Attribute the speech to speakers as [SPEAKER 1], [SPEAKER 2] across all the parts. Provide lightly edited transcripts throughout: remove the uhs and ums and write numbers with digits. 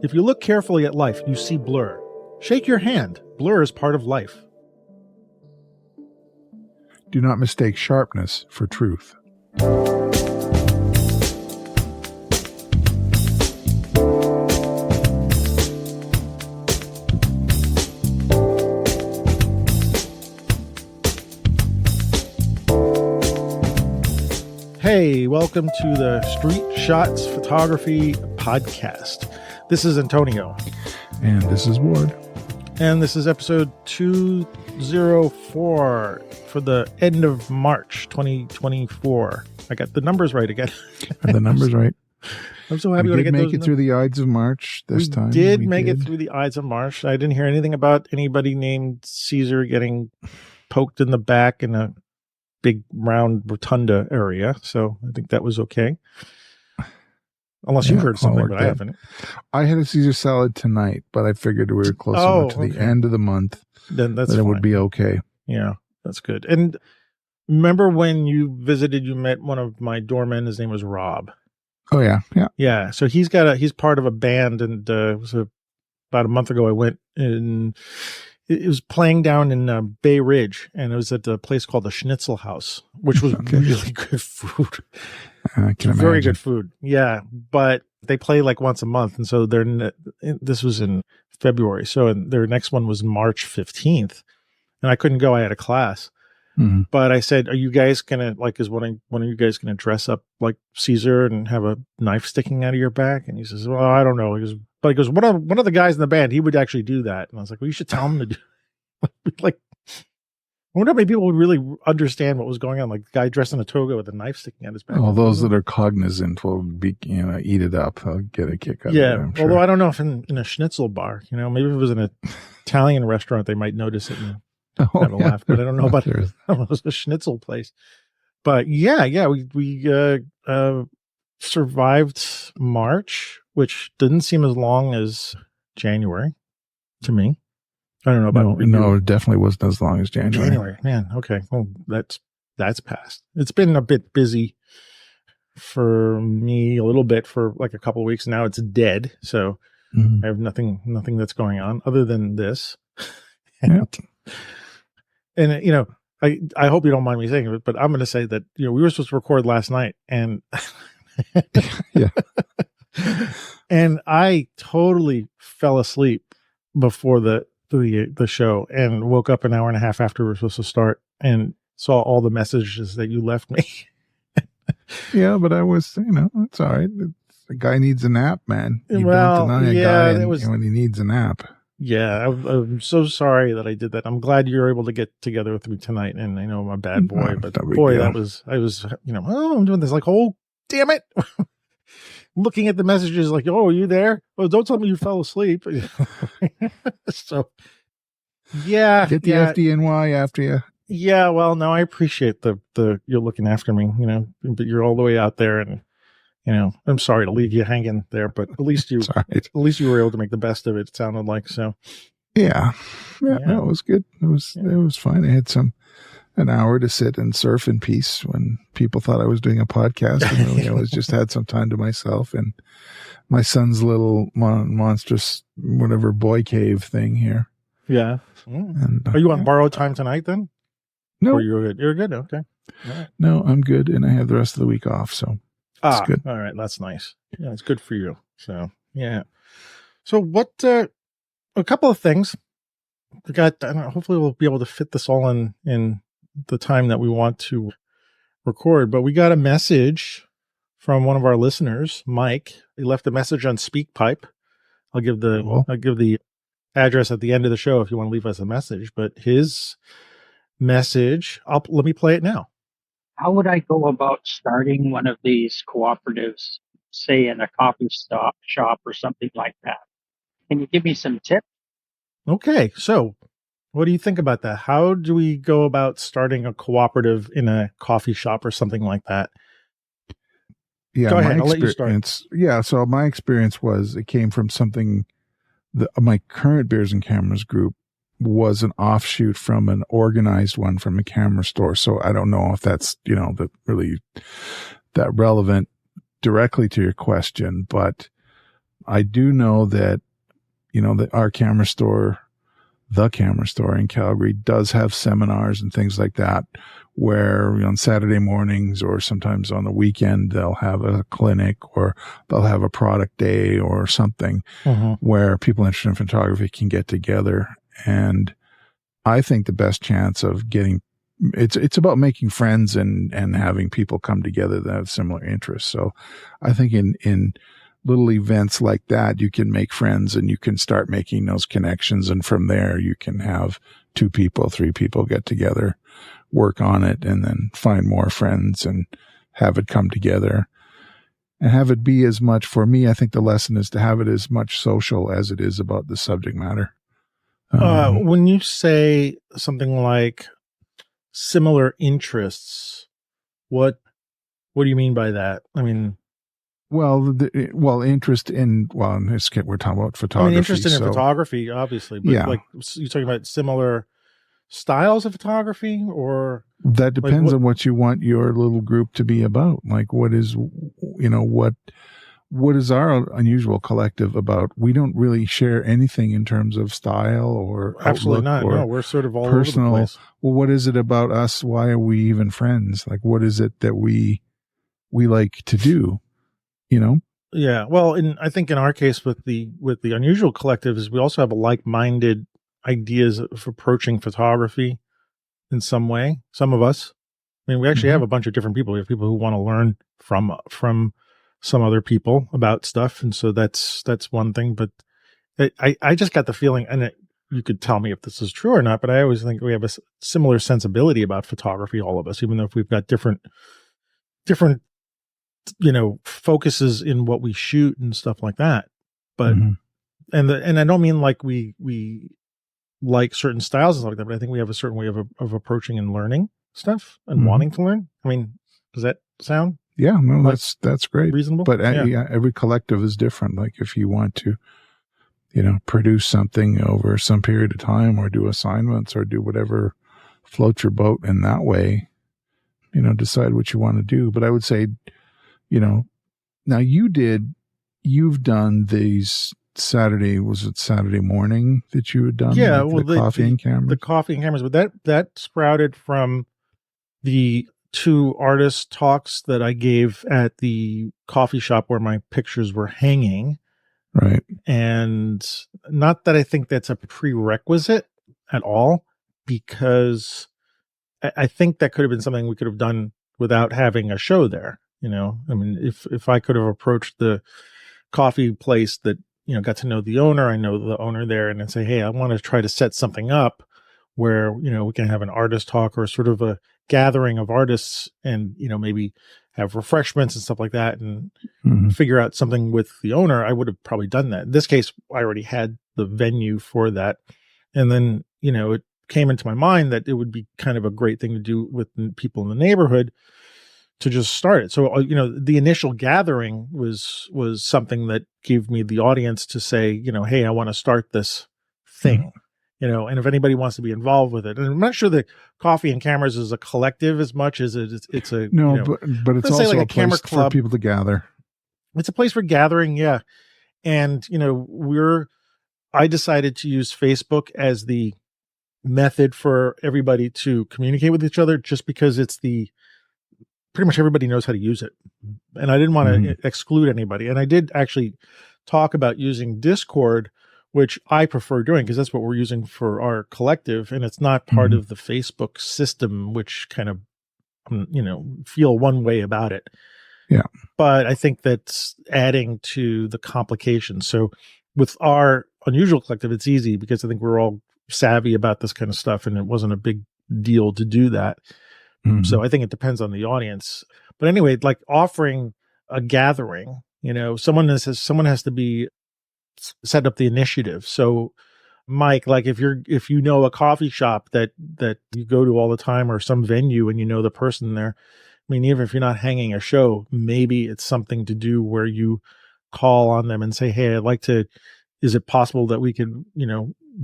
[SPEAKER 1] If you look carefully at life, you see blur. Shake your hand. Blur is part of life.
[SPEAKER 2] Do not mistake sharpness for truth.
[SPEAKER 1] Hey, welcome to the Street Shots Photography Podcast. This is Antonio.
[SPEAKER 2] And this is Ward.
[SPEAKER 1] And this is episode 204 for the end of March 2024. I got the numbers right again.
[SPEAKER 2] The numbers right.
[SPEAKER 1] I'm so happy
[SPEAKER 2] we
[SPEAKER 1] when I
[SPEAKER 2] did
[SPEAKER 1] get
[SPEAKER 2] make it through the Ides of March this time.
[SPEAKER 1] We did make it through the Ides of March. I didn't hear anything about anybody named Caesar getting poked in the back in a big round rotunda area. So I think that was okay. Unless you heard something, but I haven't.
[SPEAKER 2] I had a Caesar salad tonight, but I figured we were close enough to the end of the month.
[SPEAKER 1] Then that's fine.
[SPEAKER 2] It would be okay.
[SPEAKER 1] Yeah, that's good. And remember when you visited, you met one of my doormen. His name was Rob.
[SPEAKER 2] Oh yeah, yeah,
[SPEAKER 1] yeah. So he's part of a band, and it was about a month ago. I went and it was playing down in Bay Ridge, and it was at a place called the Schnitzel House, which was really good food.
[SPEAKER 2] I can imagine.
[SPEAKER 1] Very good food. Yeah, but they play like once a month, and so this was in February. So their next one was March 15th, and I couldn't go. I had a class. Mm-hmm. But I said, "Are you guys gonna is one of you guys gonna dress up like Caesar and have a knife sticking out of your back?" And he says, "Well, I don't know." He goes, one of the guys in the band, he would actually do that. And I was like, "Well, you should tell him to do." Like, I wonder how many people would really understand what was going on. Like the guy dressed in a toga with a knife sticking out his back.
[SPEAKER 2] Well, those that are cognizant will be, eat it up. They'll get a kick out of it.
[SPEAKER 1] Yeah. Although I don't know if in a schnitzel bar, maybe if it was in an Italian restaurant, they might notice it and have a laugh. But I don't know about it was a schnitzel place. But yeah, we survived March, which didn't seem as long as January to me. I don't know about
[SPEAKER 2] no, it definitely wasn't as long as January.
[SPEAKER 1] Man. Okay. Well, that's passed. It's been a bit busy for me, a little bit for like a couple of weeks. Now it's dead. So I have nothing that's going on other than this. And I hope you don't mind me saying it, but I'm going to say that, we were supposed to record last night and
[SPEAKER 2] yeah.
[SPEAKER 1] And I totally fell asleep before the show and woke up an hour and a half after we were supposed to start and saw all the messages that you left me.
[SPEAKER 2] Yeah, but I was, it's all right. The guy needs a nap, man. You don't deny a guy when he needs a nap. Yeah,
[SPEAKER 1] I'm so sorry that I did that. I'm glad you were able to get together with me tonight. And I know I'm a bad boy, but boy, I was, I'm doing this like, oh, damn it. Looking at the messages like, oh, are you there? Oh, don't tell me you fell asleep. So, yeah.
[SPEAKER 2] Get the FDNY after you.
[SPEAKER 1] Yeah, well, no, I appreciate the you're looking after me, but you're all the way out there and, I'm sorry to leave you hanging there, but at least you were able to make the best of it, it sounded like, so.
[SPEAKER 2] Yeah. No, it was good. It was fine. I had an hour to sit and surf in peace when people thought I was doing a podcast. And really, I just had some time to myself and my son's little monstrous, whatever, boy cave thing here.
[SPEAKER 1] Yeah. And, are you on borrowed time tonight then?
[SPEAKER 2] No.
[SPEAKER 1] Or you're good? You're good? Okay. Right.
[SPEAKER 2] No, I'm good. And I have the rest of the week off. So it's good.
[SPEAKER 1] All right. That's nice. Yeah, it's good for you. So, yeah. So a couple of things. Hopefully we'll be able to fit this all in the time that we want to record, but we got a message from one of our listeners, Mike. He left a message on SpeakPipe. I'll give the address at the end of the show if you want to leave us a message, but his message, let me play it now.
[SPEAKER 3] How would I go about starting one of these cooperatives, say in a coffee shop or something like that? Can you give me some tips?
[SPEAKER 1] Okay, so what do you think about that? How do we go about starting a cooperative in a coffee shop or something like that?
[SPEAKER 2] Yeah,
[SPEAKER 1] go ahead. I'll let you start.
[SPEAKER 2] Yeah, so my experience was it came from something. My current Beers and Cameras group was an offshoot from an organized one from a camera store. So I don't know if that's that relevant directly to your question, but I do know that, that our camera store, the camera store in Calgary, does have seminars and things like that where on Saturday mornings or sometimes on the weekend, they'll have a clinic or they'll have a product day or something where people interested in photography can get together. And I think the best chance of getting, it's about making friends and having people come together that have similar interests. So I think in little events like that, you can make friends and you can start making those connections. And from there, you can have 2 people, 3 people get together, work on it, and then find more friends and have it come together and have it be as much, for me, I think the lesson is to have it as much social as it is about the subject matter.
[SPEAKER 1] When you say something like similar interests, what do you mean by that? I mean,
[SPEAKER 2] interest in, in this case, we're talking about photography.
[SPEAKER 1] Interested in photography, obviously, but like you're talking about similar styles of photography, or
[SPEAKER 2] that depends on what you want your little group to be about. Like, what is our unusual collective about? We don't really share anything in terms of style or
[SPEAKER 1] absolutely not. No, we're sort of all personal. Over the place.
[SPEAKER 2] Well, what is it about us? Why are we even friends? Like, what is it that we like to do?
[SPEAKER 1] Yeah. Well, I think in our case with the unusual collective is we also have a like-minded ideas of approaching photography in some way. Some of us, I mean, we actually have a bunch of different people. We have people who want to learn from some other people about stuff. And so that's one thing, but I just got the feeling, and you could tell me if this is true or not, but I always think we have a similar sensibility about photography, all of us, even though if we've got different focuses in what we shoot and stuff like that. But, and I don't mean like we like certain styles and stuff like that, but I think we have a certain way of approaching and learning stuff and wanting to learn. I mean, does that sound?
[SPEAKER 2] Yeah, no, like that's great.
[SPEAKER 1] Reasonable.
[SPEAKER 2] But every collective is different. Like if you want to, produce something over some period of time or do assignments or do whatever floats your boat in that way, decide what you want to do. But I would say, now you've done these Saturday morning that you had done?
[SPEAKER 1] Yeah.
[SPEAKER 2] Like the coffee and cameras?
[SPEAKER 1] The coffee and cameras, but that sprouted from the 2 artist talks that I gave at the coffee shop where my pictures were hanging.
[SPEAKER 2] Right.
[SPEAKER 1] And not that I think that's a prerequisite at all, because I think that could have been something we could have done without having a show there. I mean, if I could have approached the coffee place that, got to know the owner, I know the owner there, and then say, hey, I want to try to set something up where, we can have an artist talk or sort of a gathering of artists and, maybe have refreshments and stuff like that and figure out something with the owner, I would have probably done that. In this case, I already had the venue for that. And then, it came into my mind that it would be kind of a great thing to do with people in the neighborhood to just start it. So, the initial gathering was something that gave me the audience to say, hey, I want to start this thing, and if anybody wants to be involved with it. And I'm not sure that Coffee and Cameras is a collective as much as it's a,
[SPEAKER 2] but it's also like a place for people to gather.
[SPEAKER 1] It's a place for gathering. Yeah. And, I decided to use Facebook as the method for everybody to communicate with each other, just because it's pretty much everybody knows how to use it. And I didn't want to exclude anybody. And I did actually talk about using Discord, which I prefer doing because that's what we're using for our collective. And it's not part of the Facebook system, which kind of, feel one way about it.
[SPEAKER 2] Yeah.
[SPEAKER 1] But I think that's adding to the complications. So with our unusual collective, it's easy because I think we're all savvy about this kind of stuff and it wasn't a big deal to do that. So I think it depends on the audience. But anyway, like offering a gathering, someone has to be set up the initiative. So Mike, like if you know a coffee shop that you go to all the time or some venue and the person there, I mean, even if you're not hanging a show, maybe it's something to do where you call on them and say, hey, is it possible that we could,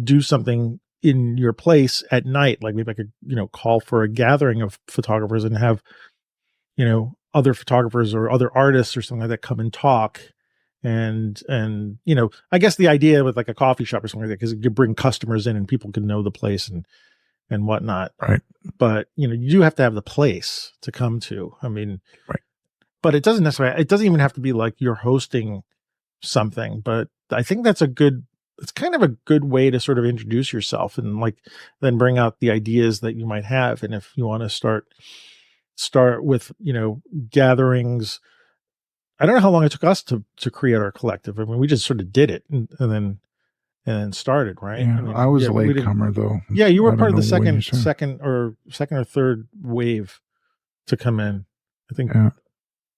[SPEAKER 1] do something in your place at night? Like maybe I could, call for a gathering of photographers and have, other photographers or other artists or something like that come and talk And, I guess the idea with like a coffee shop or something like that, because you bring customers in and people can know the place and whatnot.
[SPEAKER 2] Right.
[SPEAKER 1] But, you do have to have the place to come to. I mean,
[SPEAKER 2] right.
[SPEAKER 1] But it doesn't even have to be like you're hosting something, but I think it's kind of a good way to sort of introduce yourself and like then bring out the ideas that you might have. And if you want to start with, gatherings, I don't know how long it took us to create our collective. I mean, we just sort of did it and then started, right?
[SPEAKER 2] Yeah, I was a latecomer though.
[SPEAKER 1] Yeah, you were part of the second or third wave to come in, I think.
[SPEAKER 2] Yeah.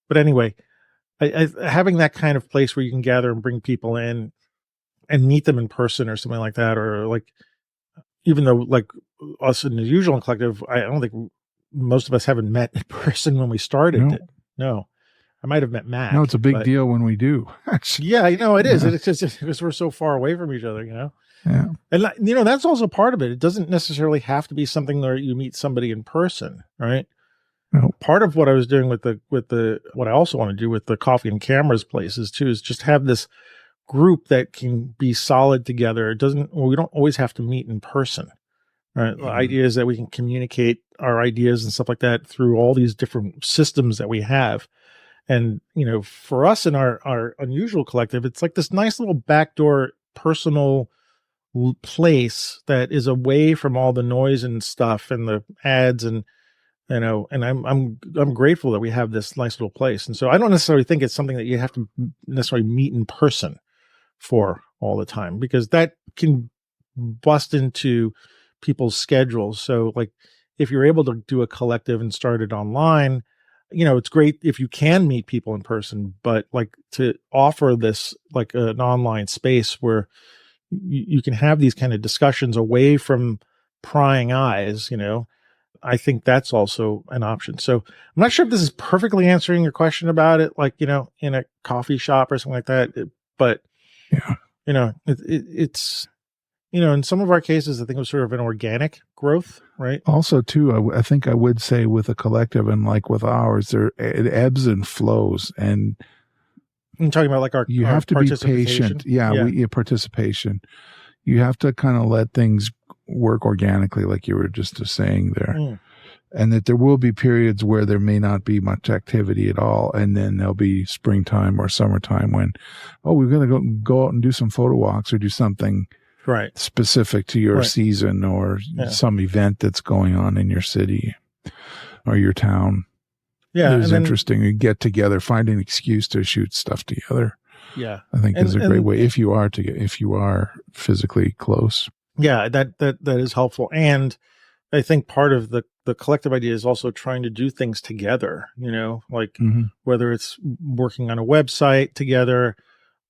[SPEAKER 1] But anyway, I having that kind of place where you can gather and bring people in and meet them in person or something like that, or like, even though like us in the usual collective, I don't think most of us haven't met in person when we started. No. I might have met Matt.
[SPEAKER 2] No, it's a big deal when we do.
[SPEAKER 1] Yeah, it is. It's just because we're so far away from each other,
[SPEAKER 2] Yeah.
[SPEAKER 1] And, that's also part of it. It doesn't necessarily have to be something where you meet somebody in person, right?
[SPEAKER 2] No.
[SPEAKER 1] Part of what I was doing with what I also want to do with the coffee and cameras places too, is just have this group that can be solid together. We don't always have to meet in person, right? Mm-hmm. The idea is that we can communicate our ideas and stuff like that through all these different systems that we have. And, for us in our unusual collective, it's like this nice little backdoor personal place that is away from all the noise and stuff and the ads and, and I'm grateful that we have this nice little place. And so I don't necessarily think it's something that you have to necessarily meet in person for all the time, because that can bust into people's schedules. So like if you're able to do a collective and start it online, it's great if you can meet people in person, but like to offer this like an online space where you can have these kind of discussions away from prying eyes, I think that's also an option. So I'm not sure if this is perfectly answering your question about it, like, in a coffee shop or something like that, but
[SPEAKER 2] yeah,
[SPEAKER 1] it's, in some of our cases, I think it was sort of an organic growth, right?
[SPEAKER 2] Also, too, I think I would say with a collective and like with ours, it ebbs and flows. And
[SPEAKER 1] I'm talking about like
[SPEAKER 2] you have to be patient. Yeah. Participation. You have to kind of let things work organically, like you were just saying there. And that there will be periods where there may not be much activity at all. And then there'll be springtime or summertime when, we're going to go out and do some photo walks or do something
[SPEAKER 1] right
[SPEAKER 2] specific to your season or some event that's going on in your city or your town.
[SPEAKER 1] Yeah.
[SPEAKER 2] It's interesting. You get together, find an excuse to shoot stuff together.
[SPEAKER 1] Yeah.
[SPEAKER 2] I think is a great way if you are physically close.
[SPEAKER 1] Yeah, that is helpful. And I think part of the collective idea is also trying to do things together, like whether it's working on a website together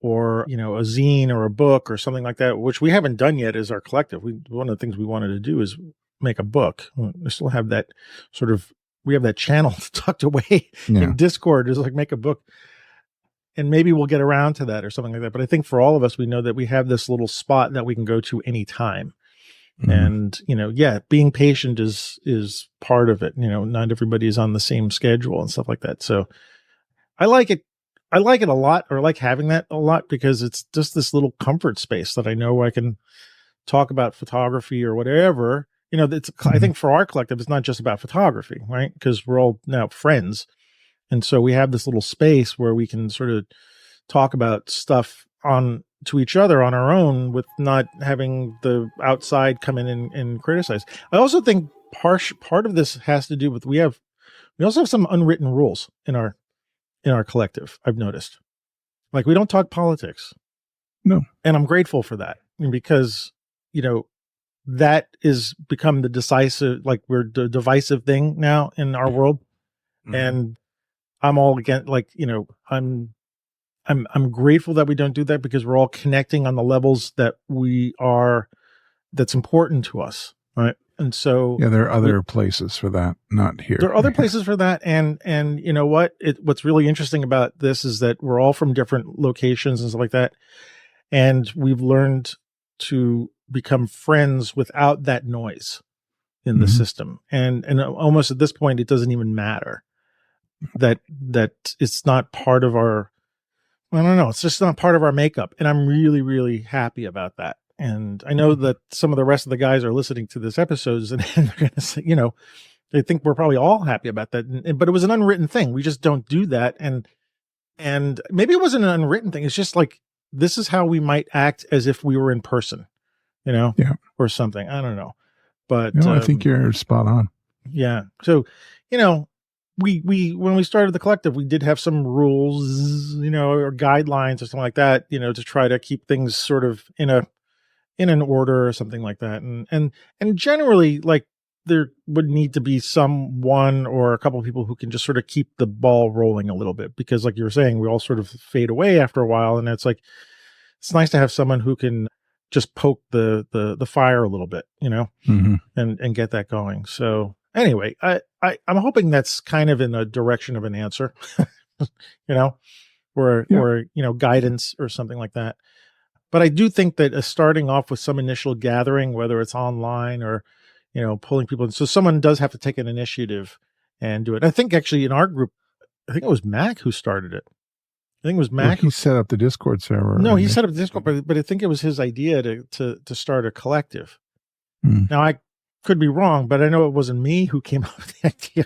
[SPEAKER 1] or, a zine or a book or something like that, which we haven't done yet as our collective. One of the things we wanted to do is make a book. We still have that we have that channel tucked away in Discord, is like make a book. And maybe we'll get around to that or something like that. But I think for all of us, we know that we have this little spot that we can go to anytime. And, being patient is part of it. Not everybody is on the same schedule and stuff like that. So I like it. I like it a lot, or like having that a lot, because it's just this little comfort space that I know I can talk about photography or whatever. I think for our collective, it's not just about photography, right? Because we're all now friends. And so we have this little space where we can sort of talk about stuff to each other on our own, with not having the outside come in and criticize. I also think part of this has to do with we also have some unwritten rules in our collective. I've noticed, like, we don't talk politics.
[SPEAKER 2] No,
[SPEAKER 1] and I'm grateful for that, because that is become the divisive thing now in our world, and I'm all against. Like, I'm grateful that we don't do that, because we're all connecting on the levels that that's important to us. Right. And so
[SPEAKER 2] there are other places for that, not here.
[SPEAKER 1] There are other places for that. And you know what, what's really interesting about this is that we're all from different locations and stuff like that. And we've learned to become friends without that noise in the system. And almost at this point, it doesn't even matter that it's not part of our I don't know. It's just not part of our makeup. And I'm really, really happy about that. And I know that some of the rest of the guys are listening to this episodes and they're going to say, they think we're probably all happy about that. But it was an unwritten thing. We just don't do that. And maybe it wasn't an unwritten thing. It's just like, this is how we might act as if we were in person, or something. I don't know. But
[SPEAKER 2] I think you're spot on.
[SPEAKER 1] Yeah. So, we when we started the collective, we did have some rules, or guidelines or something like that, to try to keep things sort of in an order or something like that. And generally, like, there would need to be someone or a couple of people who can just sort of keep the ball rolling a little bit, because like you were saying, we all sort of fade away after a while. And it's like, it's nice to have someone who can just poke the fire a little bit, and get that going. So anyway, I'm hoping that's kind of in the direction of an answer, or guidance or something like that. But I do think that starting off with some initial gathering, whether it's online or, pulling people in. So someone does have to take an initiative and do it. I think actually in our group, I think it was Mac who started it. I think it was Mac.
[SPEAKER 2] He set up the Discord server.
[SPEAKER 1] No, he set up the Discord, but I think it was his idea to start a collective. Now I could be wrong, but I know it wasn't me who came up with the idea,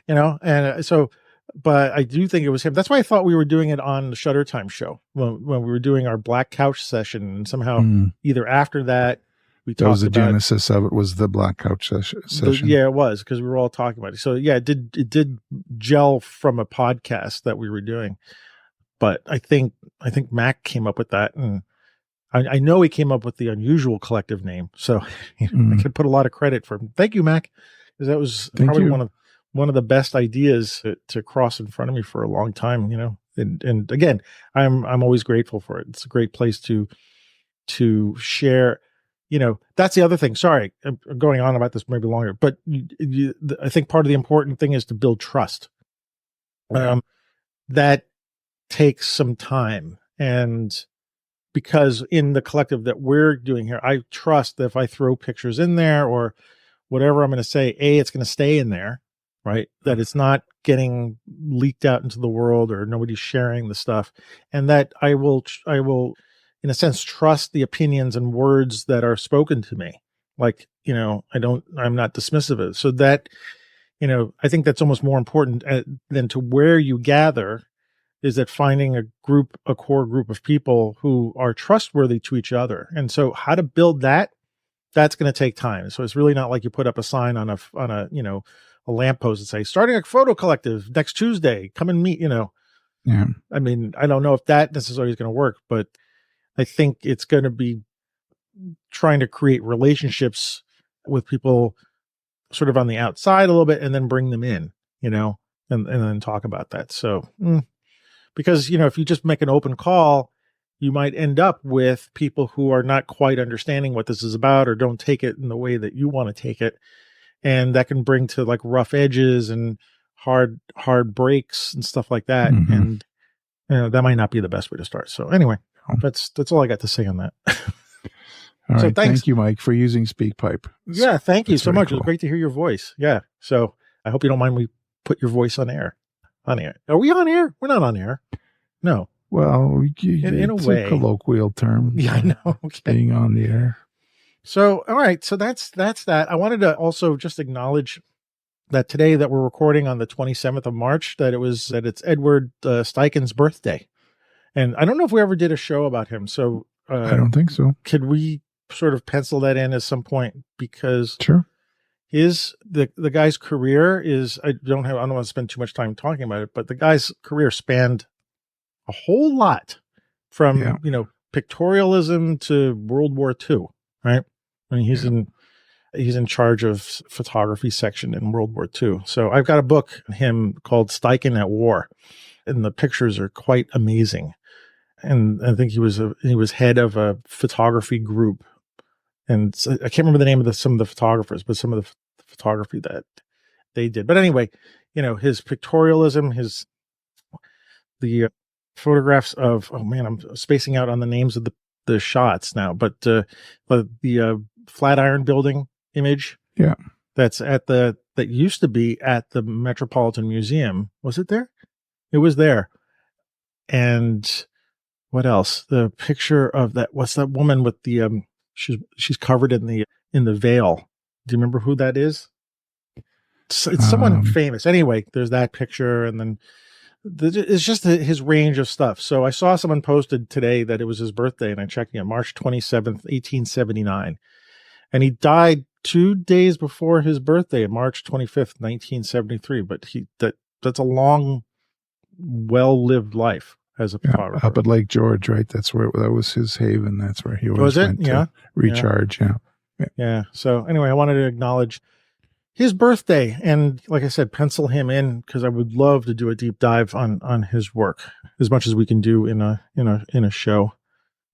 [SPEAKER 1] and so, but I do think it was him. That's why I thought we were doing it on the Shutter Time show when we were doing our Black Couch session, and somehow either after that we talked about. That
[SPEAKER 2] was the genesis of it, was the Black Couch session.
[SPEAKER 1] Yeah, it was, because we were all talking about it. So yeah, it did gel from a podcast that we were doing. But I think Mac came up with that, and I know he came up with the unusual collective name. So I can put a lot of credit for him. Thank you, Mac, because that was probably one of the best ideas to cross in front of me for a long time. And again, I'm always grateful for it. It's a great place to share. That's the other thing. Sorry, I'm going on about this maybe longer, but I think part of the important thing is to build trust. That takes some time, and because in the collective that we're doing here, I trust that if I throw pictures in there or whatever I'm going to say, it's going to stay in there, right? That it's not getting leaked out into the world or nobody's sharing the stuff, and that I will in a sense trust the opinions and words that are spoken to me. Like, I'm not dismissive of it. So that, I think that's almost more important than to where you gather, is that finding a core group of people who are trustworthy to each other. And so how to build that's going to take time. So it's really not like you put up a sign on a lamppost and say, starting a photo collective next Tuesday, come and meet,
[SPEAKER 2] Yeah.
[SPEAKER 1] I mean, I don't know if that necessarily is going to work, but I think it's going to be trying to create relationships with people sort of on the outside a little bit, and then bring them in, and then talk about that. So, because, if you just make an open call, you might end up with people who are not quite understanding what this is about, or don't take it in the way that you want to take it. And that can bring to like rough edges and hard breaks and stuff like that. And that might not be the best way to start. So anyway, that's all I got to say on that.
[SPEAKER 2] All right. Thank you, Mike, for using SpeakPipe.
[SPEAKER 1] Yeah. Thank you so much. Cool. It was great to hear your voice. Yeah. So I hope you don't mind we put your voice on air. On air. Are we on air? We're not on air. No.
[SPEAKER 2] Well,
[SPEAKER 1] in a way,
[SPEAKER 2] a colloquial term.
[SPEAKER 1] Yeah, I know. Okay.
[SPEAKER 2] Being on the air.
[SPEAKER 1] So, all right. So that's that. I wanted to also just acknowledge that today that we're recording on the 27th of March, that it's Edward Steichen's birthday. And I don't know if we ever did a show about him. So
[SPEAKER 2] I don't think so.
[SPEAKER 1] Could we sort of pencil that in at some point? Because
[SPEAKER 2] sure.
[SPEAKER 1] The guy's career is, I don't want to spend too much time talking about it, but the guy's career spanned a whole lot from, pictorialism to World War II, right? I mean, he's in charge of photography section in World War II. So I've got a book on him called Steichen at War, and the pictures are quite amazing. And I think he was head of a photography group. And so, I can't remember the name of some of the photographers, but some of the photography that they did. But anyway, his pictorialism, the photographs of, oh man, I'm spacing out on the names of the shots now, but the Flatiron Building image.
[SPEAKER 2] Yeah.
[SPEAKER 1] That used to be at the Metropolitan Museum. Was it there? It was there. And what else? The picture of that, what's that woman with the, she's covered in the veil. Do you remember who that is? It's someone famous. Anyway, there's that picture. And then it's just his range of stuff. So I saw someone posted today that it was his birthday, and I checked it, March 27th, 1879. And he died 2 days before his birthday, March 25th, 1973. But that's a long, well-lived life as a photographer.
[SPEAKER 2] Up at Lake George, right? That was his haven. That's where he always went to recharge.
[SPEAKER 1] Yeah. So anyway, I wanted to acknowledge his birthday, and like I said, pencil him in, because I would love to do a deep dive on his work as much as we can do in a show.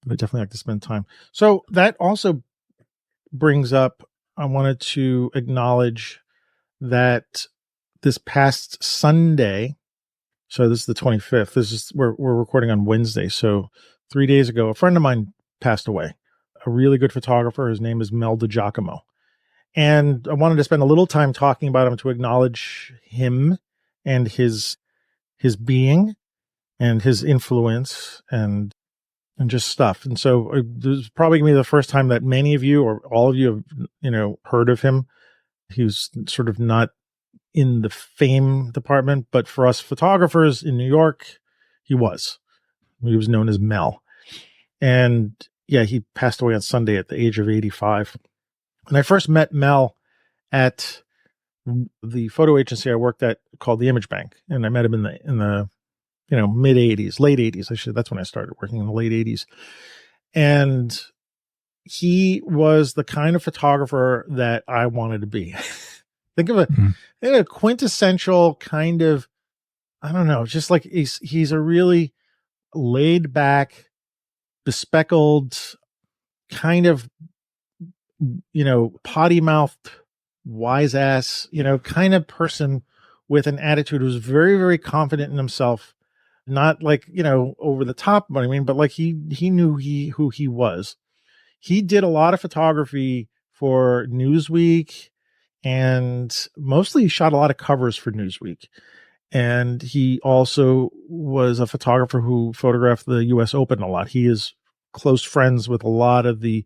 [SPEAKER 1] But I definitely like to spend time. So that also brings up, I wanted to acknowledge that this past Sunday, so this is the 25th, we're recording on Wednesday. So 3 days ago, a friend of mine passed away, a really good photographer. His name is Mel DiGiacomo. And I wanted to spend a little time talking about him to acknowledge him and his being and his influence and just stuff. And so this is probably going to be the first time that many of you or all of you have, heard of him. He was sort of not in the fame department, but for us photographers in New York, he was known as Mel. And yeah, he passed away on Sunday at the age of 85. And I first met Mel at the photo agency I worked at called the Image Bank. And I met him in the mid 80s, late 80s. That's when I started working, in the late 80s. And he was the kind of photographer that I wanted to be. Think of a quintessential kind of, I don't know, just like he's a really laid back, bespectacled, kind of, potty mouthed, wise ass, kind of person with an attitude who's very, very confident in himself. Not like, over the top, but like he knew who he was. He did a lot of photography for Newsweek, and mostly he shot a lot of covers for Newsweek. And he also was a photographer who photographed the US Open a lot. He is close friends with a lot of the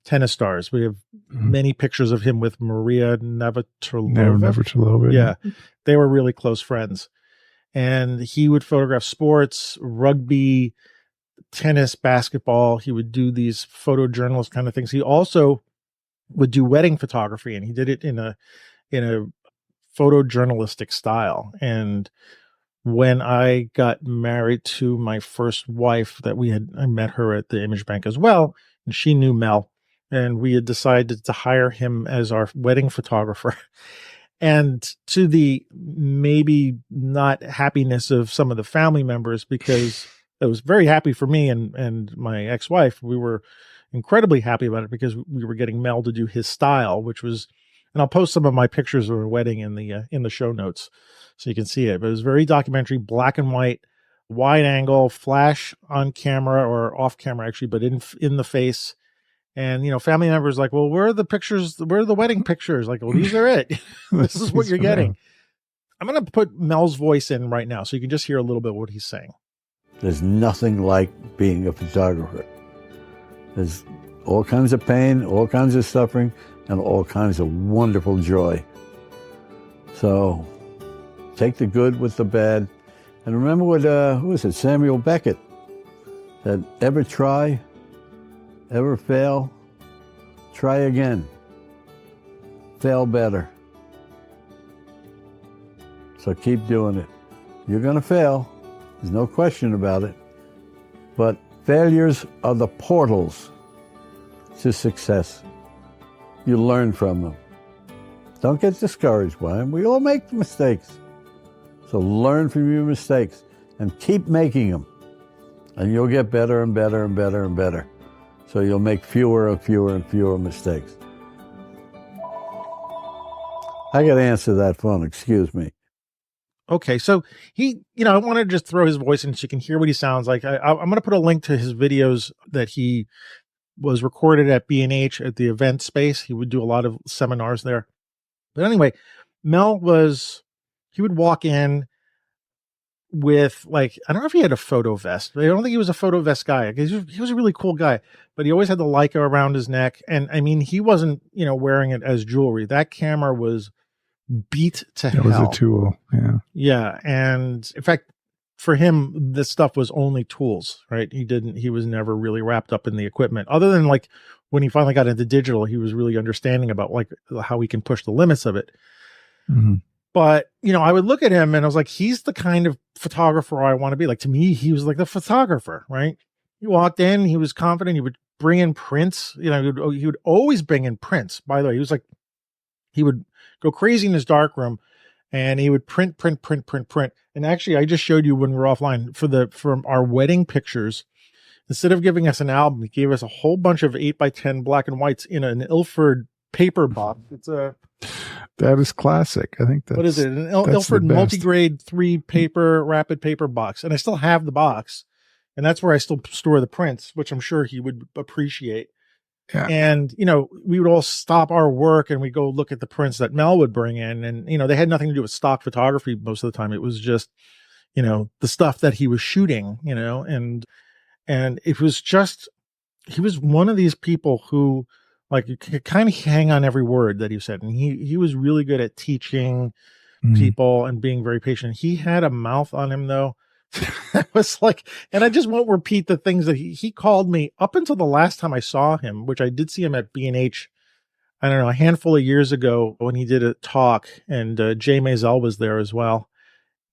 [SPEAKER 1] tennis stars. We have many pictures of him with Maria Navratilova. Yeah. They were really close friends. And he would photograph sports, rugby, tennis, basketball. He would do these photojournalist kind of things. He also would do wedding photography, and he did it in a photojournalistic style. And when I got married to my first wife, I met her at the Image Bank as well, and she knew Mel, and we had decided to hire him as our wedding photographer. And to the maybe not happiness of some of the family members, because it was very happy for me and my ex-wife. We were incredibly happy about it because we were getting Mel to do his style, which was, and I'll post some of my pictures of our wedding in the show notes so you can see it. But it was very documentary, black and white, wide angle, flash on camera or off camera actually, but in the face. And, family members like, well, where are the pictures? Where are the wedding pictures? Like, well, these are it. This is what you're getting. I'm going to put Mel's voice in right now so you can just hear a little bit of what he's saying.
[SPEAKER 4] There's nothing like being a photographer. There's all kinds of pain, all kinds of suffering, and all kinds of wonderful joy. So take the good with the bad. And remember what, who was it, Samuel Beckett said, ever try, ever fail, try again, fail better. So keep doing it. You're going to fail. There's no question about it. But failures are the portals to success. You learn from them. Don't get discouraged by them. We all make mistakes. So learn from your mistakes and keep making them. And you'll get better and better and better and better. So you'll make fewer and fewer and fewer mistakes. I got to answer that phone, excuse me.
[SPEAKER 1] Okay, so he, I want to just throw his voice in so you can hear what he sounds like. I'm going to put a link to his videos that he was recorded at B&H at the event space. He would do a lot of seminars there. But anyway, Mel he would walk in with like, I don't know if he had a photo vest, but I don't think he was a photo vest guy. He was a really cool guy, but he always had the Leica around his neck. And I mean, he wasn't, wearing it as jewelry. That camera was beat to hell. It was
[SPEAKER 2] a tool. Yeah.
[SPEAKER 1] Yeah. And in fact, for him, this stuff was only tools, right? He was never really wrapped up in the equipment other than like when he finally got into digital, he was really understanding about like how we can push the limits of it.
[SPEAKER 2] Mm-hmm.
[SPEAKER 1] But, I would look at him and I was like, he's the kind of photographer I want to be. Like, to me, he was like the photographer, right? He walked in, he was confident. He would bring in prints. He would always bring in prints. By the way, he would go crazy in his darkroom and he would print. And actually, I just showed you when we were offline for our wedding pictures. Instead of giving us an album, he gave us a whole bunch of 8x10 black and whites in an Ilford paper box.
[SPEAKER 2] That is classic. I think that's,
[SPEAKER 1] what is it? An Ilford multigrade 3 paper rapid paper box. And I still have the box. And that's where I still store the prints, which I'm sure he would appreciate.
[SPEAKER 2] Yeah.
[SPEAKER 1] And, we would all stop our work and we go look at the prints that Mel would bring in. And, they had nothing to do with stock photography most of the time. It was just, the stuff that he was shooting, and it was just, he was one of these people who, like, you could kind of hang on every word that he said. And he was really good at teaching people and being very patient. He had a mouth on him, though. That was like, and I just won't repeat the things that he called me up until the last time I saw him, which I did see him at B&H, I don't know, a handful of years ago when he did a talk, and Jay Maisel was there as well.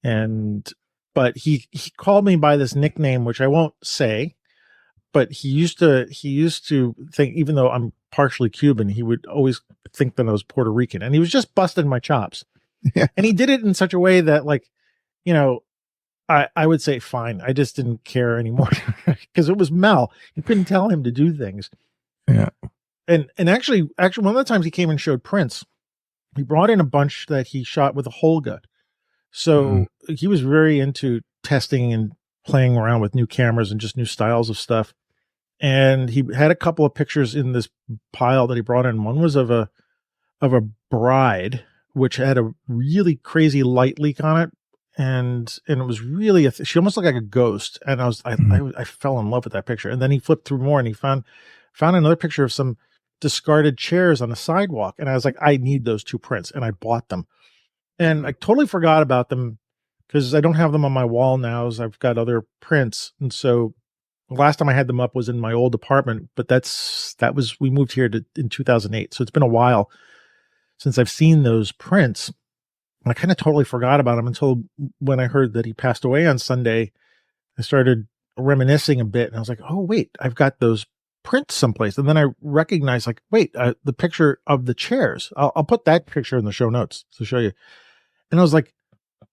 [SPEAKER 1] But he called me by this nickname, which I won't say, but he used to think, even though I'm partially Cuban, he would always think that I was Puerto Rican, and he was just busting my chops.
[SPEAKER 2] Yeah.
[SPEAKER 1] And he did it in such a way that, like, I would say, fine. I just didn't care anymore because it was Mel. You couldn't tell him to do things.
[SPEAKER 2] Yeah.
[SPEAKER 1] And actually one of the times he came and showed prints, he brought in a bunch that he shot with a Holga. So he was very into testing and playing around with new cameras and just new styles of stuff. And he had a couple of pictures in this pile that he brought in. One was of a bride, which had a really crazy light leak on it. And it was really, she almost looked like a ghost. And I fell in love with that picture. And then he flipped through more and he found another picture of some discarded chairs on the sidewalk. And I was like, I need those 2 prints. And I bought them. And I totally forgot about them because I don't have them on my wall now, as I've got other prints. And so the last time I had them up was in my old apartment, but we moved here in 2008. So it's been a while since I've seen those prints. I kind of totally forgot about him until when I heard that he passed away on Sunday. I started reminiscing a bit and I was like, oh, wait, I've got those prints someplace. And then I recognized, like, wait, the picture of the chairs. I'll put that picture in the show notes to show you. And I was like,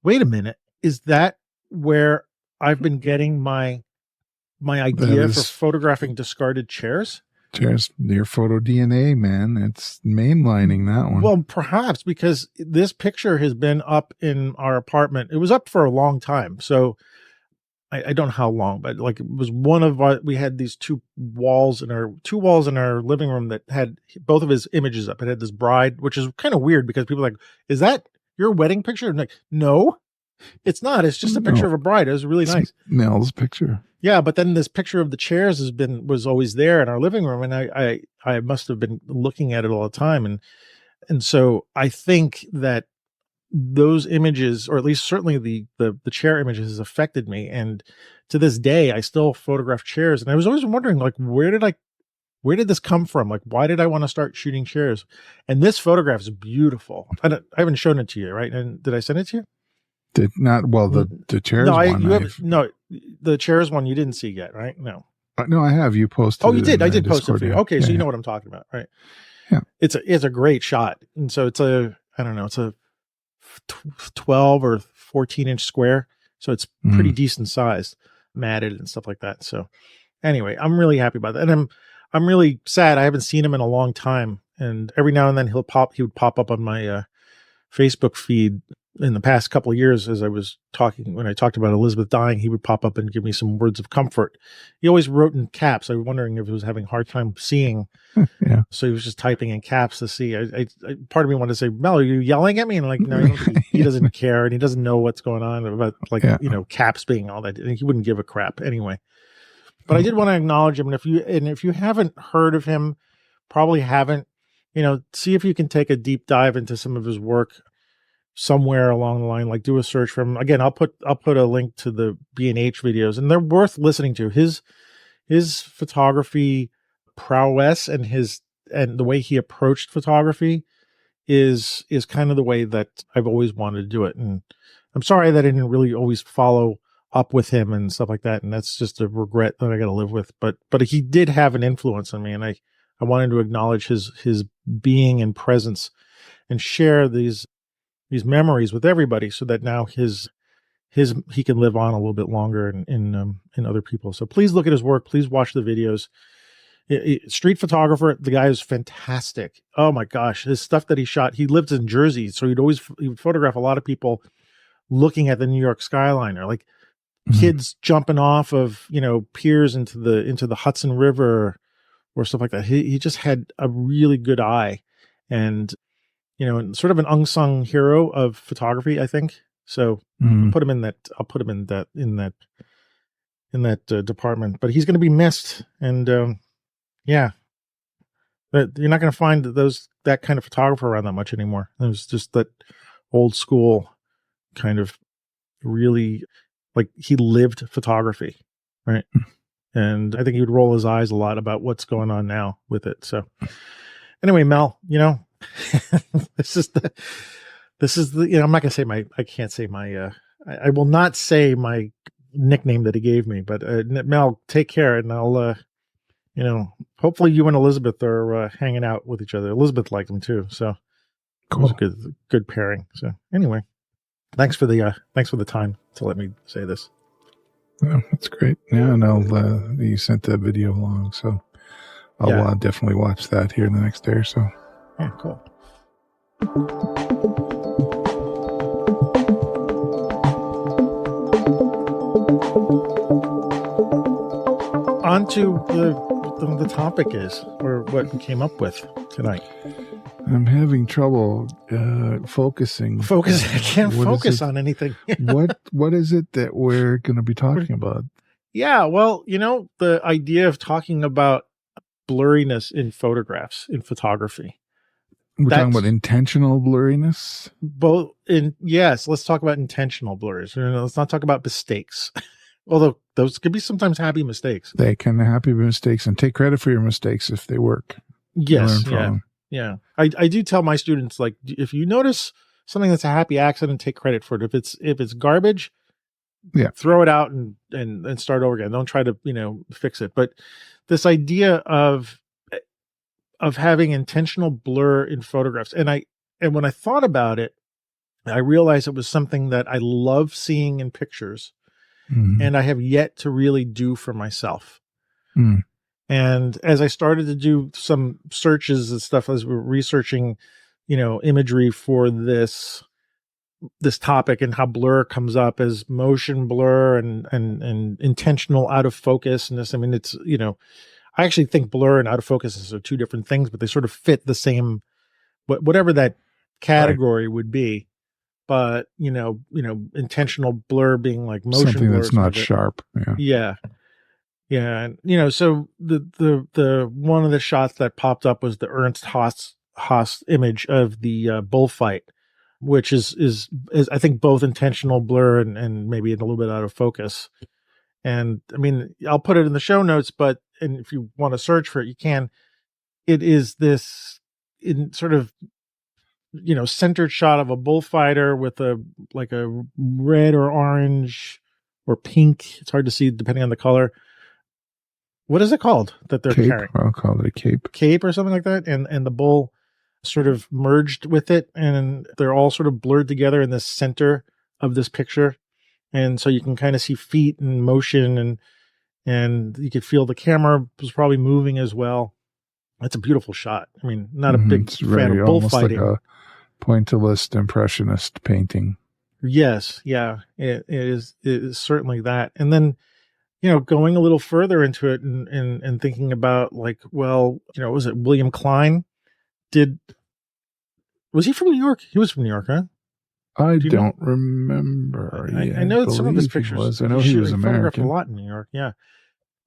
[SPEAKER 1] wait a minute. Is that where I've been getting my idea for photographing discarded chairs?
[SPEAKER 2] Chairs, your photo DNA, man. It's mainlining that one.
[SPEAKER 1] Well, perhaps because this picture has been up in our apartment. It was up for a long time. So I don't know how long, but like, it was we had these two walls in our living room that had both of his images up. It had this bride, which is kind of weird because people are like, is that your wedding picture? I'm like, no, it's not. It's just a picture of a bride. It was really nice.
[SPEAKER 2] Mel's picture.
[SPEAKER 1] Yeah. But then this picture of the chairs was always there in our living room. And I must have been looking at it all the time. And so I think that those images, or at least certainly the chair images, has affected me. And to this day, I still photograph chairs. And I was always wondering, like, where did this come from? Like, why did I want to start shooting chairs? And this photograph is beautiful. I haven't shown it to you, right? And did I send it to you?
[SPEAKER 2] Did not. Well, the chairs one.
[SPEAKER 1] The chairs one you didn't see yet, right? No.
[SPEAKER 2] No, I have. You posted.
[SPEAKER 1] Oh, you did. I did post
[SPEAKER 2] Discord,
[SPEAKER 1] it for you.
[SPEAKER 2] yeah.
[SPEAKER 1] Okay, so
[SPEAKER 2] yeah,
[SPEAKER 1] you know what I'm talking about, right?
[SPEAKER 2] Yeah.
[SPEAKER 1] It's a great shot, and so it's a 12 or 14-inch square, so it's pretty decent sized, matted and stuff like that. So anyway, I'm really happy about that, and I'm really sad. I haven't seen him in a long time, and every now and then he would pop up on my Facebook feed in the past couple of years, as I was talking, when I talked about Elizabeth dying, he would pop up and give me some words of comfort. He always wrote in caps. I was wondering if he was having a hard time seeing.
[SPEAKER 2] Yeah.
[SPEAKER 1] So he was just typing in caps to see. Part of me wanted to say, Mel, are you yelling at me? And like, no, he doesn't care. And he doesn't know what's going on about caps being all that. And he wouldn't give a crap anyway. But I did want to acknowledge him. And if you haven't heard of him, probably haven't, see if you can take a deep dive into some of his work somewhere along the line, like do a search for him. Again, I'll put a link to the B&H videos, and they're worth listening to. His photography prowess and the way he approached photography is kind of the way that I've always wanted to do it. And I'm sorry that I didn't really always follow up with him and stuff like that. And that's just a regret that I got to live with. But he did have an influence on me, and I wanted to acknowledge his being and presence and share these memories with everybody, so that now he can live on a little bit longer in other people. So please look at his work. Please watch the videos. Street photographer, the guy is fantastic. Oh my gosh, his stuff that he shot. He lived in Jersey, so he would photograph a lot of people looking at the New York skyline, or like kids jumping off of piers into the Hudson River or stuff like that. He just had a really good eye, and sort of an unsung hero of photography, I think. So I'll put him in that department. But he's going to be missed, and yeah, but you're not going to find that kind of photographer around that much anymore. It was just that old school kind of, really, like, he lived photography, right? And I think he would roll his eyes a lot about what's going on now with it. So anyway, Mel, this is the I'm not going to say I will not say my nickname that he gave me, but Mel, take care, and I'll hopefully you and Elizabeth are hanging out with each other. Elizabeth liked him too, so cool. It was a good pairing. So anyway, thanks for the time to let me say this.
[SPEAKER 2] Yeah, that's great. Yeah, and you sent that video along, so I'll definitely watch that here in the next day or so.
[SPEAKER 1] Yeah, cool. On to the topic is, or what we came up with tonight.
[SPEAKER 2] I'm having trouble focusing.
[SPEAKER 1] I can't focus on anything.
[SPEAKER 2] What is it that we're going to be talking about?
[SPEAKER 1] Yeah, well, the idea of talking about blurriness in photographs, in photography.
[SPEAKER 2] We're talking about intentional blurriness?
[SPEAKER 1] Yes, let's talk about intentional blurs. Let's not talk about mistakes. Although those could be sometimes happy mistakes.
[SPEAKER 2] They can be happy mistakes, and take credit for your mistakes if they work.
[SPEAKER 1] Yes, yeah. I do tell my students, like, if you notice something that's a happy accident, take credit for it. If it's garbage, throw it out and start over again. Don't try to fix it. But this idea of having intentional blur in photographs, and when I thought about it, I realized it was something that I love seeing in pictures. And I have yet to really do for myself. And as I started to do some searches and stuff, as we're researching, imagery for this topic, and how blur comes up as motion blur and intentional out of focus. And this, I mean, it's, I actually think blur and out of focus are two different things, but they sort of fit the same, whatever that category would be. But, intentional blur being like motion
[SPEAKER 2] something
[SPEAKER 1] blur,
[SPEAKER 2] that's not sharp.
[SPEAKER 1] Yeah. And, so the one of the shots that popped up was the Ernst Haas image of the bullfight, which is I think both intentional blur and maybe a little bit out of focus. And I mean, I'll put it in the show notes, and if you want to search for it, you can. It is this in sort of, centered shot of a bullfighter with a red or orange or pink. It's hard to see depending on the color. What is it called that they're carrying?
[SPEAKER 2] I'll call it a cape.
[SPEAKER 1] Cape or something like that. And the bull sort of merged with it, and they're all sort of blurred together in the center of this picture. And so you can kind of see feet and motion, and you could feel the camera was probably moving as well. It's a beautiful shot. I mean, not a big fan of bullfighting.
[SPEAKER 2] Pointillist impressionist painting.
[SPEAKER 1] Yes. Yeah. It is certainly that. And then, going a little further into it and thinking about like, well, was it William Klein? Was he from New York? He was from New York, huh?
[SPEAKER 2] I don't remember.
[SPEAKER 1] I know some of his pictures.
[SPEAKER 2] I know he was American.
[SPEAKER 1] Photographed a lot in New York. Yeah.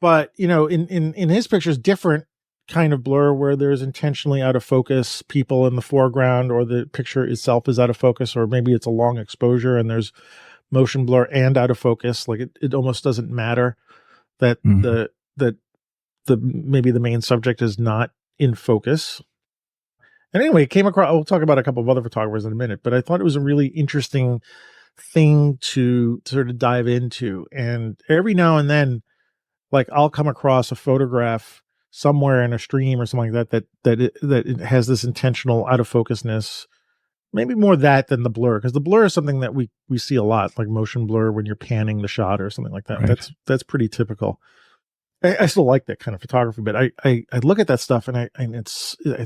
[SPEAKER 1] But, in his pictures, different kind of blur where there's intentionally out of focus people in the foreground, or the picture itself is out of focus, or maybe it's a long exposure and there's motion blur and out of focus. Like it almost doesn't matter that maybe the main subject is not in focus. And anyway, we'll talk about a couple of other photographers in a minute, but I thought it was a really interesting thing to sort of dive into. And every now and then, like, I'll come across a photograph somewhere in a stream or something like that it has this intentional out of focusness, maybe more that than the blur, because the blur is something that we see a lot, like motion blur when you're panning the shot or something like that. Right. That's pretty typical. I still like that kind of photography, but I look at that stuff and I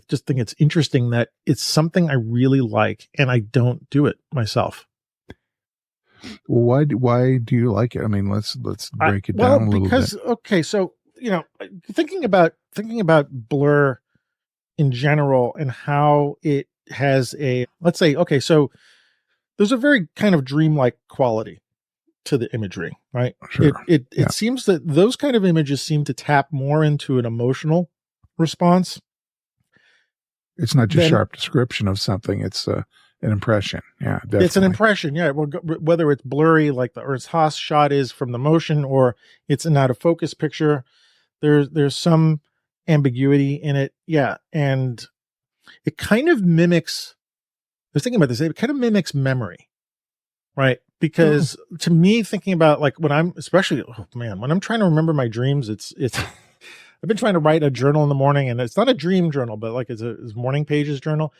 [SPEAKER 1] just think it's interesting that it's something I really like and I don't do it myself.
[SPEAKER 2] Why do you like it? I mean, let's break it down a little bit.
[SPEAKER 1] Okay, so thinking about blur in general and how it has let's say, okay, so there's a very kind of dreamlike quality to the imagery, right?
[SPEAKER 2] Sure.
[SPEAKER 1] It seems that those kind of images seem to tap more into an emotional response.
[SPEAKER 2] It's not just sharp description of something. It's an impression. Yeah, definitely.
[SPEAKER 1] It's an impression. Yeah. Whether it's blurry, like the Ernst Haas shot is from the motion, or it's an out of focus picture, there's some ambiguity in it. Yeah. And it kind of mimics, I was thinking about this, it kind of mimics memory, right? Because to me, thinking about like when I'm trying to remember my dreams, it's I've been trying to write a journal in the morning, and it's not a dream journal, but like it's morning pages journal.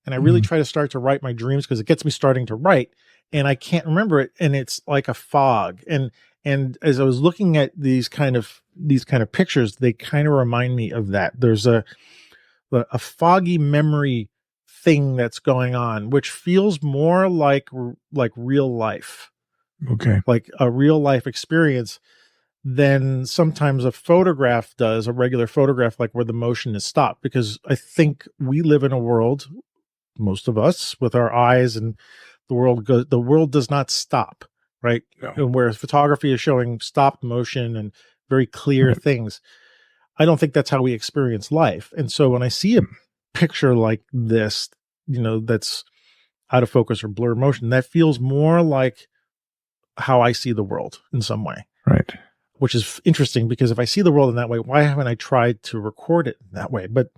[SPEAKER 1] And I really try to start to write my dreams because it gets me starting to write, and I can't remember it. And it's like a fog. And as I was looking at these kind of pictures, they kind of remind me of that. There's a foggy memory thing that's going on, which feels more like real life.
[SPEAKER 2] Okay.
[SPEAKER 1] Like a real life experience than sometimes a photograph does, a regular photograph, like where the motion is stopped. Because I think we live in a world, most of us, with our eyes, and the world does not stop, right?
[SPEAKER 2] No.
[SPEAKER 1] And whereas photography is showing stopped motion and very clear things, I don't think that's how we experience life. And so when I see a picture like this, that's out of focus or blur motion, that feels more like how I see the world in some way.
[SPEAKER 2] Right.
[SPEAKER 1] Which is interesting, because if I see the world in that way, why haven't I tried to record it that way? But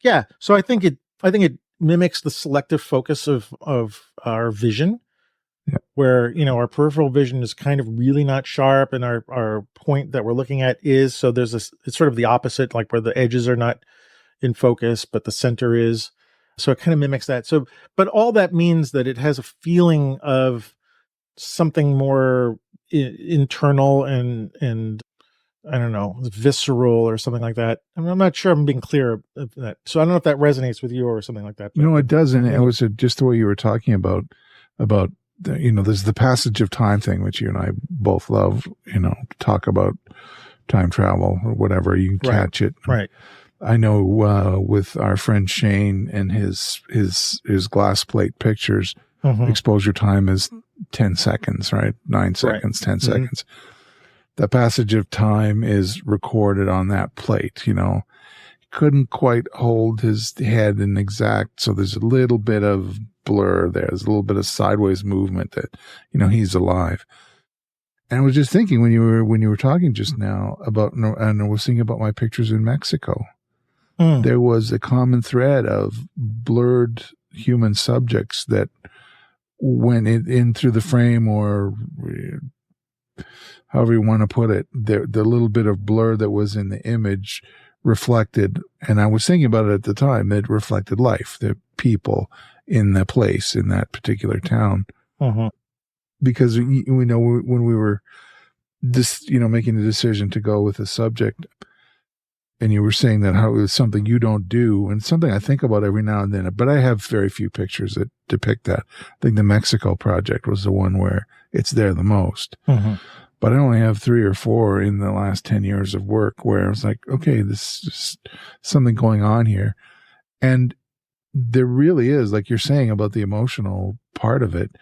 [SPEAKER 1] yeah, so I think it mimics the selective focus of our vision, where, our peripheral vision is kind of really not sharp, and our point that we're looking at is, so it's sort of the opposite, like where the edges are not in focus, but the center is. So it kind of mimics that. So, but all that means that it has a feeling of something more internal and I don't know, visceral or something like that. I'm not sure I'm being clear of that. So I don't know if that resonates with you or something like that.
[SPEAKER 2] No, it doesn't. It was just the way you were talking about there's the passage of time thing, which you and I both love, to talk about time travel or whatever. You can catch it.
[SPEAKER 1] Right.
[SPEAKER 2] I know with our friend Shane and his glass plate pictures, exposure time is 10 seconds, right? 9 seconds, 10 seconds. The passage of time is recorded on that plate, couldn't quite hold his head in exact. So there's a little bit of blur there. There's a little bit of sideways movement that, he's alive. And I was just thinking when you were talking just now about, and I was thinking about my pictures in Mexico. There was a common thread of blurred human subjects that went in through the frame, or however you want to put it, the little bit of blur that was in the image reflected, and I was thinking about it at the time, it reflected life, the people in the place, in that particular town. Because we know when we were making the decision to go with a subject, and you were saying that how it was something you don't do, and something I think about every now and then, but I have very few pictures that depict that. I think the Mexico project was the one where it's there the most. Mm-hmm. But I only have 3 or 4 in the last 10 years of work where I was like, okay, this is something going on here. And there really is, like you're saying about the emotional part of it,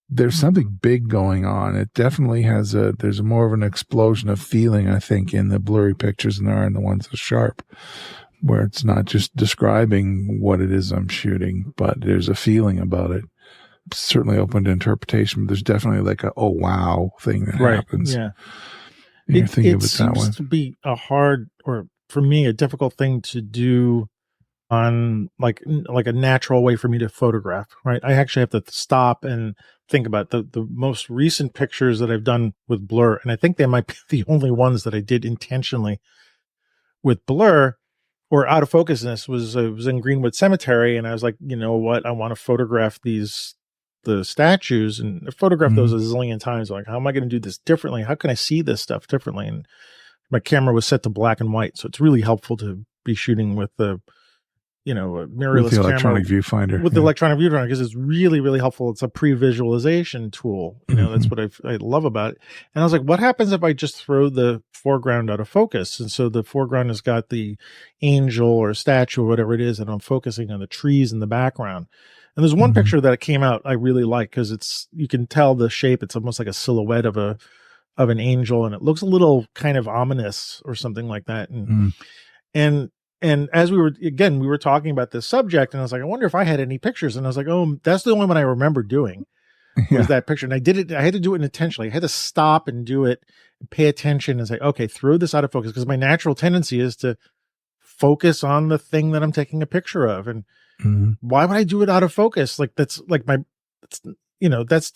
[SPEAKER 2] there's something big going on. It definitely there's more of an explosion of feeling, I think, in the blurry pictures than there are in the ones that are sharp, where it's not just describing what it is I'm shooting, but there's a feeling about it. It's certainly open to interpretation, but there's definitely like a, oh, wow thing that happens.
[SPEAKER 1] Yeah.
[SPEAKER 2] You're thinking of it that way.
[SPEAKER 1] It seems to be a hard, or for me, a difficult thing to do on like a natural way for me to photograph, right? I actually have to stop and think about the most recent pictures that I've done with blur. And I think they might be the only ones that I did intentionally with blur or out of focusness was in Greenwood Cemetery. And I was like, you know what? I want to photograph the statues and photograph those a zillion times. Like, how am I going to do this differently? How can I see this stuff differently? And my camera was set to black and white. So it's really helpful to be shooting with the, a mirrorless
[SPEAKER 2] with the electronic viewfinder.
[SPEAKER 1] With the electronic viewfinder, because it's really, really helpful. It's a pre-visualization tool. That's what I love about it. And I was like, what happens if I just throw the foreground out of focus? And so the foreground has got the angel or statue or whatever it is, and I'm focusing on the trees in the background. And there's one picture that came out I really like because you can tell the shape. It's almost like a silhouette of an angel, and it looks a little kind of ominous or something like that. And as we were talking about this subject, and I was like, I wonder if I had any pictures. And I was like, oh, that's the only one I remember doing was that picture. And I did it. I had to do it intentionally. I had to stop and do it, and pay attention and say, okay, throw this out of focus. Because my natural tendency is to focus on the thing that I'm taking a picture of. And why would I do it out of focus? Like that's like that's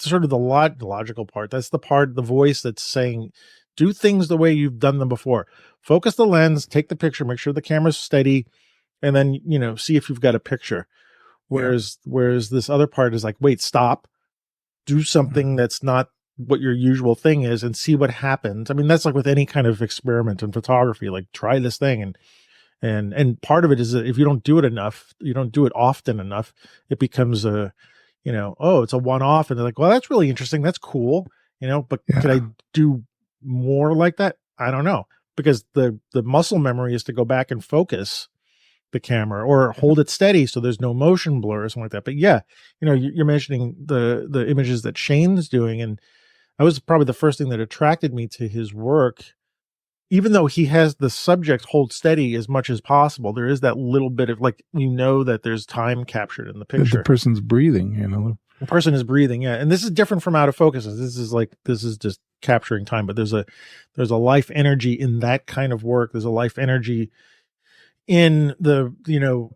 [SPEAKER 1] sort of the logical part. That's the voice that's saying, do things the way you've done them before. Focus the lens, take the picture, make sure the camera's steady, and then, see if you've got a picture. Whereas this other part is like, wait, stop, do something that's not what your usual thing is and see what happens. I mean, that's like with any kind of experiment in photography, like try this thing. And part of it is that if you don't do it enough, you don't do it often enough, it becomes it's a one-off. And they're like, well, that's really interesting. That's cool. But could I do more like that? I don't know, because the muscle memory is to go back and focus the camera or hold it steady so there's no motion blur or something like that. But yeah, you're mentioning the images that Shane's doing, and that was probably the first thing that attracted me to his work. Even though he has the subject hold steady as much as possible, there is that little bit of that there's time captured in the picture.
[SPEAKER 2] The person's breathing,
[SPEAKER 1] The person is breathing, yeah. And this is different from out of focus. This is just capturing time, but there's a life energy in that kind of work. There's a life energy in the,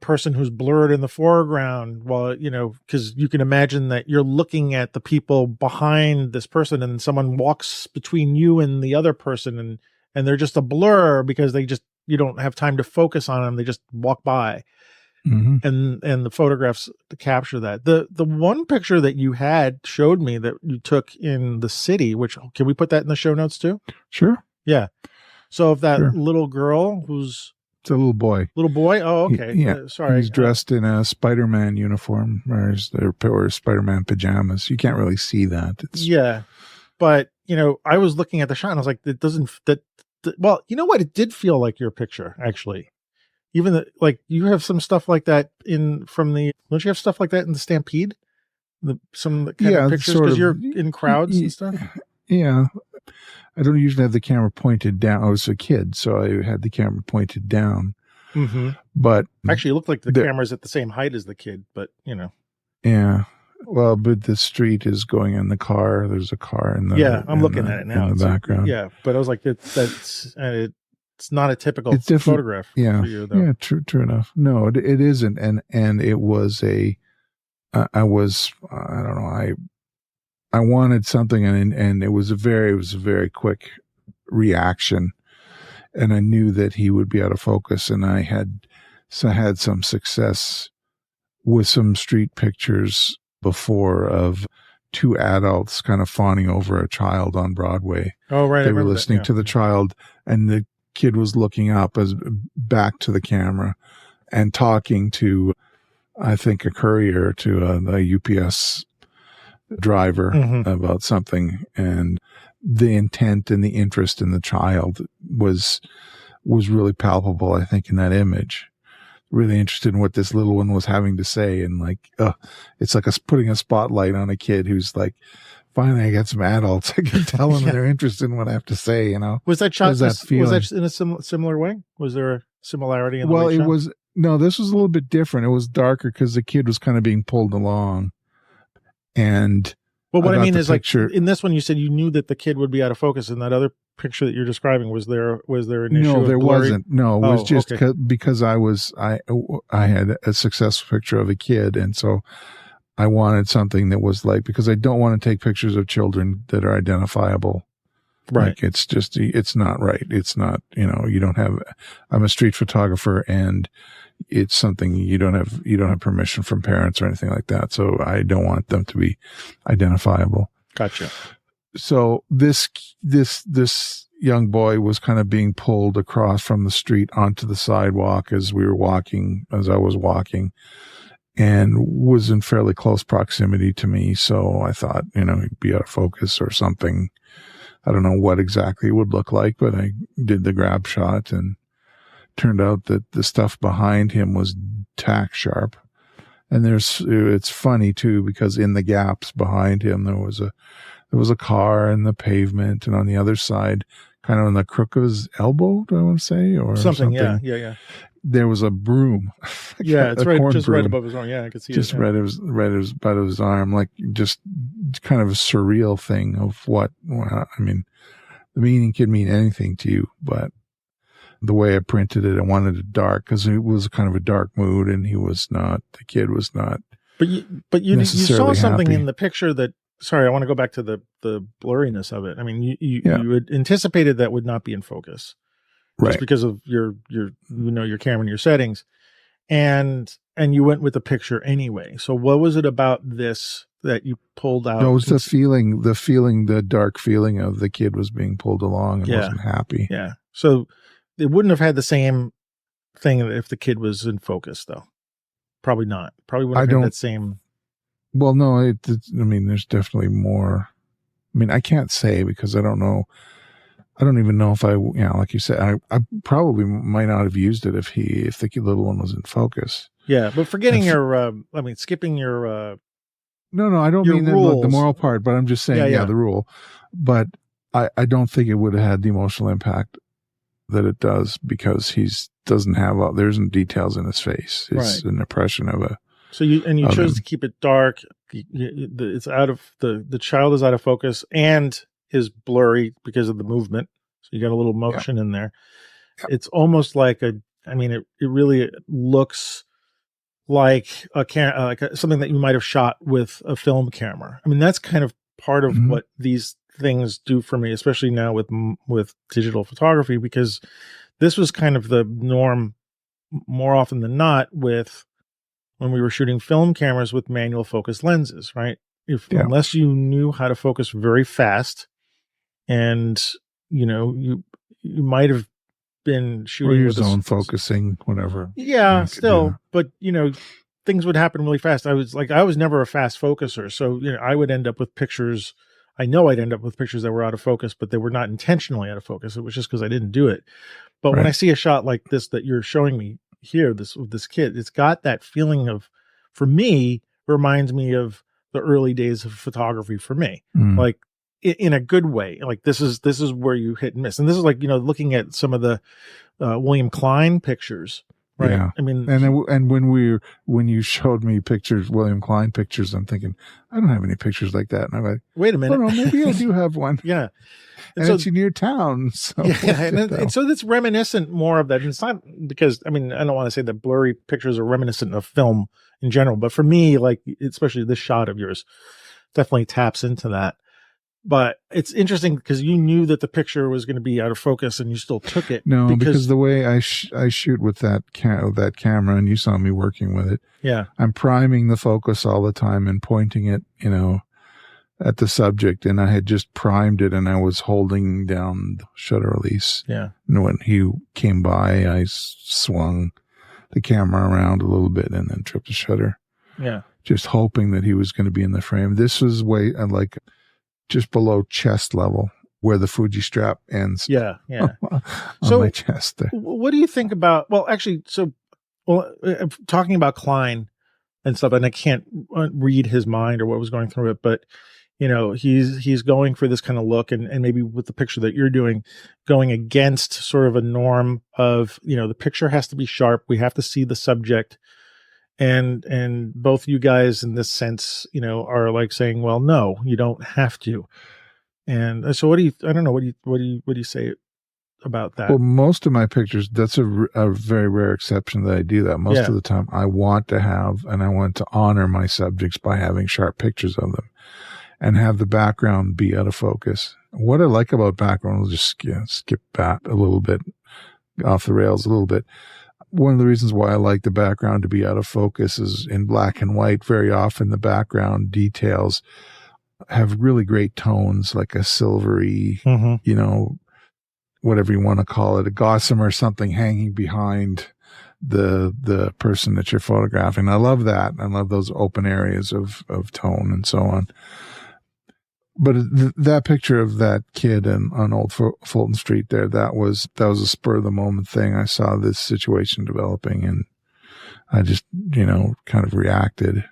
[SPEAKER 1] person who's blurred in the foreground. Well, because you can imagine that you're looking at the people behind this person and someone walks between you and the other person and they're just a blur because you don't have time to focus on them. They just walk by. And the photographs to capture that. The one picture that you had showed me that you took in the city, which can we put that in the show notes too?
[SPEAKER 2] Sure.
[SPEAKER 1] Yeah. So if that little girl it's
[SPEAKER 2] a little boy.
[SPEAKER 1] Oh, okay. Sorry.
[SPEAKER 2] He's dressed in a Spider-Man uniform or Spider-Man pajamas. You can't really see that.
[SPEAKER 1] But I was looking at the shot and I was like, it doesn't well, you know what? It did feel like your picture actually. Even you have some stuff like that don't you have stuff like that in the Stampede? Some kind of pictures because you're in crowds and stuff?
[SPEAKER 2] Yeah. I don't usually have the camera pointed down. I was a kid, so I had the camera pointed down. But
[SPEAKER 1] actually, it looked like the camera's at the same height as the kid, but
[SPEAKER 2] Yeah. Well, but the street is going in the car. There's a car in the
[SPEAKER 1] I'm looking at it now
[SPEAKER 2] in the background.
[SPEAKER 1] But I was like, it's not a typical photograph for you, though.
[SPEAKER 2] Yeah, true enough. No, it isn't, and it was I wanted something, and it was a very quick reaction, and I knew that he would be out of focus, and I had some success with some street pictures before of two adults kind of fawning over a child on Broadway.
[SPEAKER 1] Oh, right.
[SPEAKER 2] They were listening to the child, and kid was looking up as back to the camera and talking to, I think, a courier, to a UPS driver about something, and the intent and the interest in the child was really palpable, I think, in that image. Really interested in what this little one was having to say, and like, it's like putting a spotlight on a kid who's like, finally I got some adults. I can tell them they're interested in what I have to say, you know.
[SPEAKER 1] Was that shot, was that in a similar way? Was there a similarity in the
[SPEAKER 2] Well,
[SPEAKER 1] it
[SPEAKER 2] shot? Was, no, this was a little bit different. It was darker because the kid was kind of being pulled along. And
[SPEAKER 1] well, what I mean is, picture, like, in this one, you said you knew that the kid would be out of focus. In that other picture that you're describing, was there an issue?
[SPEAKER 2] No, there wasn't. No, it was just because I had a successful picture of a kid, and so I wanted something that was like, because I don't want to take pictures of children that are identifiable. Right. Like, it's just, it's not right. It's not, you know, you don't have, I'm a street photographer, and it's something you don't have permission from parents or anything like that. So I don't want them to be identifiable.
[SPEAKER 1] Gotcha.
[SPEAKER 2] So this young boy was kind of being pulled across from the street onto the sidewalk as I was walking, and was in fairly close proximity to me. So I thought, you know, he'd be out of focus or something. I don't know what exactly it would look like, but I did the grab shot, and turned out that the stuff behind him was tack sharp. And it's funny too, because in the gaps behind him, there was a car in the pavement, and on the other side, kind of in the crook of his elbow, do I want to say, or something? Yeah. There was a broom.
[SPEAKER 1] Yeah, it's right above his arm. Yeah, I could see
[SPEAKER 2] just right at his butt of his arm, like just kind of a surreal thing of what. Well, I mean, the meaning could mean anything to you, but the way I printed it, I wanted it dark because it was kind of a dark mood, and the kid was not.
[SPEAKER 1] But you saw something happy in the picture that. Sorry, I want to go back to the blurriness of it. I mean, you had anticipated that would not be in focus. Right. Just because of your camera and your settings, and you went with the picture anyway. So what was it about this that you pulled out?
[SPEAKER 2] No, it was the dark feeling of the kid was being pulled along and wasn't happy.
[SPEAKER 1] Yeah. So it wouldn't have had the same thing if the kid was in focus, though. Probably not. Probably wouldn't have had that same.
[SPEAKER 2] Well, no, I mean, there's definitely more. I mean, I can't say because I don't know. I don't even know if like you said, I probably might not have used it if the little one was in focus.
[SPEAKER 1] Yeah, but forgetting skipping your.
[SPEAKER 2] No, I don't mean the moral part, but I'm just saying, the rule. But I don't think it would have had the emotional impact that it does, because there isn't details in his face. It's an impression of a.
[SPEAKER 1] So you chose to keep it dark. It's out of the child is out of focus and is blurry because of the movement. So you got a little motion in there. Yep. It's almost like it really looks like something that you might have shot with a film camera. I mean, that's kind of part of what these things do for me, especially now with digital photography, because this was kind of the norm more often than not when we were shooting film cameras with manual focus lenses, right? Unless you knew how to focus very fast, and you might have been shooting
[SPEAKER 2] or your zone focusing, whatever.
[SPEAKER 1] Yeah, still, but things would happen really fast. I was never a fast focuser, so I would end up with pictures. I know I'd end up with pictures that were out of focus, but they were not intentionally out of focus. It was just because I didn't do it. But when I see a shot like this that you're showing me here, this kid, it's got that feeling of, for me, reminds me of the early days of photography for me, like in a good way. Like this is where you hit and miss. And this is like, looking at some of the William Klein pictures, right?
[SPEAKER 2] Yeah.
[SPEAKER 1] I mean,
[SPEAKER 2] and when you showed me pictures, William Klein pictures, I'm thinking, I don't have any pictures like that. And I'm like,
[SPEAKER 1] wait a minute.
[SPEAKER 2] Oh, no, maybe I do have one.
[SPEAKER 1] Yeah.
[SPEAKER 2] And so, it's in your town. So
[SPEAKER 1] and so it's reminiscent more of that. And it's not because, I mean, I don't want to say that blurry pictures are reminiscent of film in general, but for me, like, especially this shot of yours definitely taps into that. But it's interesting because you knew that the picture was going to be out of focus, and you still took it.
[SPEAKER 2] No, because the way I shoot with that camera, and you saw me working with it.
[SPEAKER 1] Yeah,
[SPEAKER 2] I'm priming the focus all the time and pointing it, at the subject, and I had just primed it, and I was holding down the shutter release.
[SPEAKER 1] Yeah.
[SPEAKER 2] And when he came by, I swung the camera around a little bit and then tripped the shutter.
[SPEAKER 1] Yeah.
[SPEAKER 2] Just hoping that he was going to be in the frame. This was way like just below chest level, where the Fuji strap ends.
[SPEAKER 1] Yeah. Yeah.
[SPEAKER 2] on
[SPEAKER 1] So
[SPEAKER 2] my chest there.
[SPEAKER 1] what do you think about, talking about Klein and stuff, and I can't read his mind or what was going through it, but you know, he's going for this kind of look, and maybe with the picture that you're doing, going against sort of a norm of, you know, the picture has to be sharp. We have to see the subject. And both you guys in this sense, you know, are like saying, well, no, you don't have to. And so I don't know, what do you say about that?
[SPEAKER 2] Well, most of my pictures, that's a very rare exception that I do that. Most of the time I want to honor my subjects by having sharp pictures of them and have the background be out of focus. What I like about background, we'll just skip back a little bit, off the rails a little bit. One of the reasons why I like the background to be out of focus is in black and white. Very often the background details have really great tones, like a silvery, you know, whatever you want to call it, a gossamer, something hanging behind the person that you're photographing. I love that. I love those open areas of tone and so on. But that picture of that kid on Old Fulton Street there, that was a spur of the moment thing. I saw this situation developing and I just, you know, kind of reacted.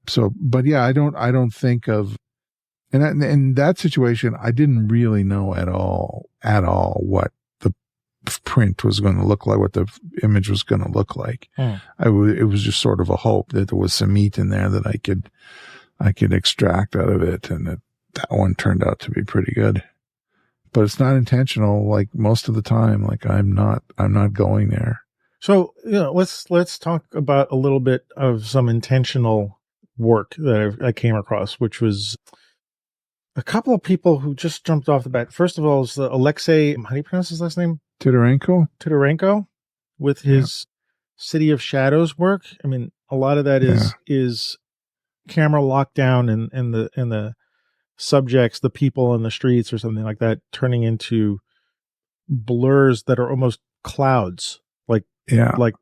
[SPEAKER 2] So, but yeah, I don't think of, and in that situation, I didn't really know at all what the print was going to look like, what the image was going to look like. It was just sort of a hope that there was some meat in there that I could extract out of it, and that one turned out to be pretty good. But it's not intentional, like most of the time. Like I'm not going there. So,
[SPEAKER 1] you know, let's talk about a little bit of some intentional work that I came across, which was a couple of people who just jumped off the bat. First of all, is Alexei, how do you pronounce his last name? Tidorenko, with his City of Shadows work. I mean, a lot of that is camera lockdown and the subjects, the people in the streets or something like that, turning into blurs that are almost clouds, like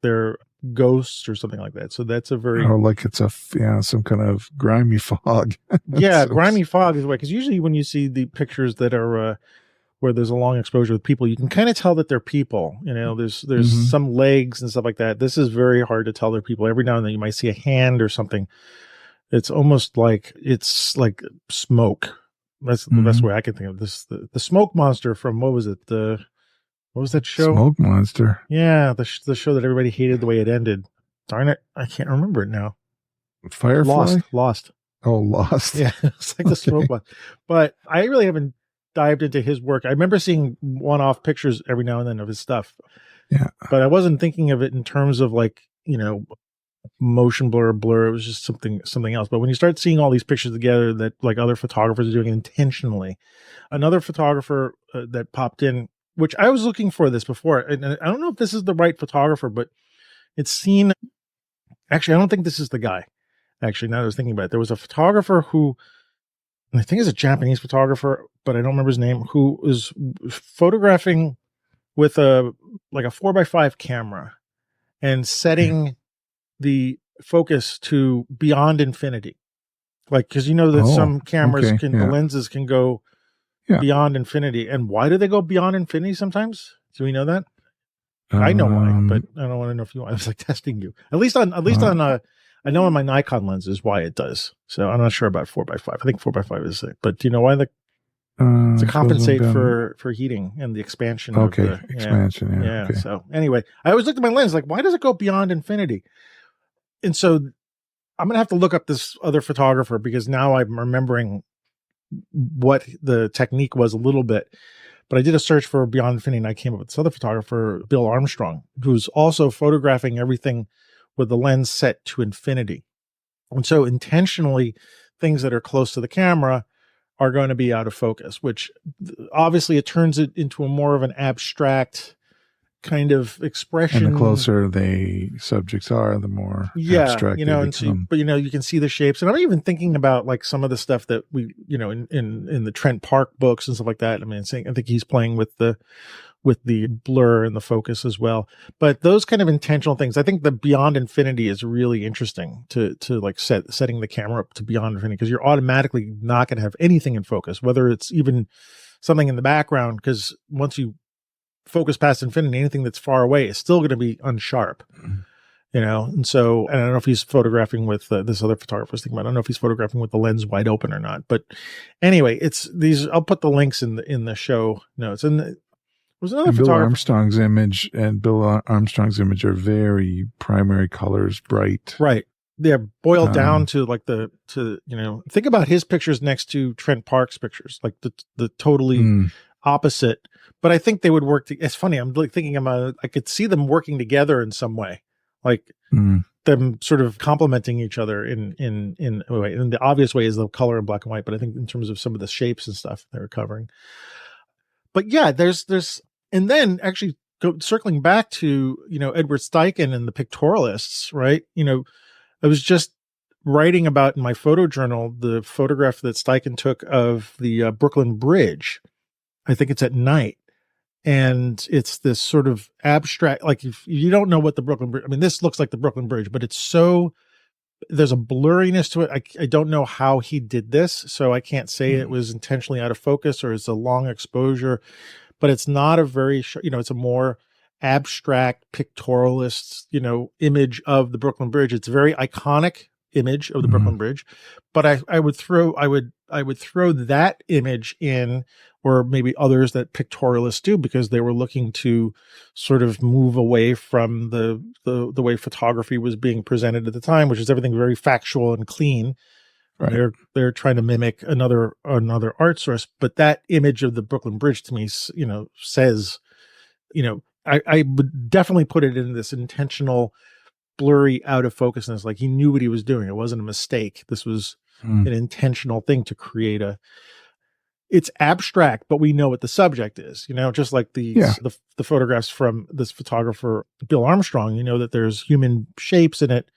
[SPEAKER 1] they're ghosts or something like that. So that's a very
[SPEAKER 2] like it's some kind of grimy fog.
[SPEAKER 1] Grimy fog is way, because usually when you see the pictures that are where there's a long exposure with people, you can kind of tell that they're people. You know, there's some legs and stuff like that. This is very hard to tell they're people. Every now and then you might see a hand or something. It's almost like it's smoke. That's the best way I can think of this. The smoke monster from, what was it? What was that show?
[SPEAKER 2] Smoke Monster.
[SPEAKER 1] Yeah, the show that everybody hated the way it ended. Darn it, I can't remember it now.
[SPEAKER 2] Firefly?
[SPEAKER 1] Lost.
[SPEAKER 2] Oh, Lost.
[SPEAKER 1] Yeah, it's like the smoke monster. But I really haven't dived into his work. I remember seeing one-off pictures every now and then of his stuff.
[SPEAKER 2] Yeah.
[SPEAKER 1] But I wasn't thinking of it in terms of like, you know, motion blur. It was just something else. But when you start seeing all these pictures together that like other photographers are doing intentionally, another photographer that popped in, which I was looking for this before, and I don't know if this is the right photographer, but it's seen. Actually, I don't think this is the guy. Actually, now that I was thinking about it, there was a photographer who, and I think is a Japanese photographer, but I don't remember his name, who was photographing with a 4x5 camera and setting the focus to beyond infinity. Like, because you know that some cameras the lenses can go beyond infinity. And why do they go beyond infinity sometimes? Do we know that? I know why, but I don't want to know if you want. I was like testing you. At least on I know on my Nikon lenses why it does. So I'm not sure about 4x5. I think 4x5 is it. But do you know why to compensate for heating and the expansion.
[SPEAKER 2] Expansion.
[SPEAKER 1] Yeah.
[SPEAKER 2] Okay.
[SPEAKER 1] So anyway, I always looked at my lens like, why does it go beyond infinity? And so I'm going to have to look up this other photographer, because now I'm remembering what the technique was a little bit. But I did a search for Beyond Infinity, and I came up with this other photographer, Bill Armstrong, who's also photographing everything with the lens set to infinity. And so intentionally, things that are close to the camera are going to be out of focus, which obviously it turns it into a more of an abstract kind of expression.
[SPEAKER 2] And the closer the subjects are, the more abstract they become.
[SPEAKER 1] But you can see the shapes. And I'm even thinking about like some of the stuff that we, in the Trent Park books and stuff like that. I mean, I think he's playing with the blur and the focus as well. But those kind of intentional things, I think the Beyond Infinity is really interesting to like setting the camera up to Beyond Infinity, because you're automatically not going to have anything in focus, whether it's even something in the background, because once you focus past infinity, anything that's far away is still going to be unsharp, and so, and I don't know if he's photographing with this other photographer I was thinking about. I don't know if he's photographing with the lens wide open or not, but anyway, it's these, I'll put the links in the show notes. And there was another
[SPEAKER 2] Bill Armstrong's image and Bill Armstrong's image are very primary colors, bright.
[SPEAKER 1] Right. They're boiled down to like think about his pictures next to Trent Park's pictures, like the totally opposite. But I think they would work. It's funny. I'm like thinking I could see them working together in some way, like them sort of complementing each other in a way. And the obvious way is the color in black and white. But I think in terms of some of the shapes and stuff they were covering. But yeah, there's, and then actually circling back to, Edward Steichen and the pictorialists, right? I was just writing about in my photo journal, the photograph that Steichen took of the Brooklyn Bridge. I think it's at night. And it's this sort of abstract, like if you don't know what the Brooklyn Bridge, I mean, this looks like the Brooklyn Bridge, but there's a blurriness to it. I don't know how he did this, so I can't say it was intentionally out of focus or it's a long exposure, but it's not a very, it's a more abstract pictorialist, image of the Brooklyn Bridge. It's a very iconic image of the Brooklyn Bridge, but I would throw that image in, or maybe others that pictorialists do, because they were looking to sort of move away from the way photography was being presented at the time, which is everything very factual and clean. Right. They're trying to mimic another art source, but that image of the Brooklyn Bridge to me, says, I would definitely put it in this intentional, blurry, out of focusness. Like he knew what he was doing. It wasn't a mistake. This was an intentional thing to create it's abstract, but we know what the subject is, just like the photographs from this photographer, Bill Armstrong, that there's human shapes in it.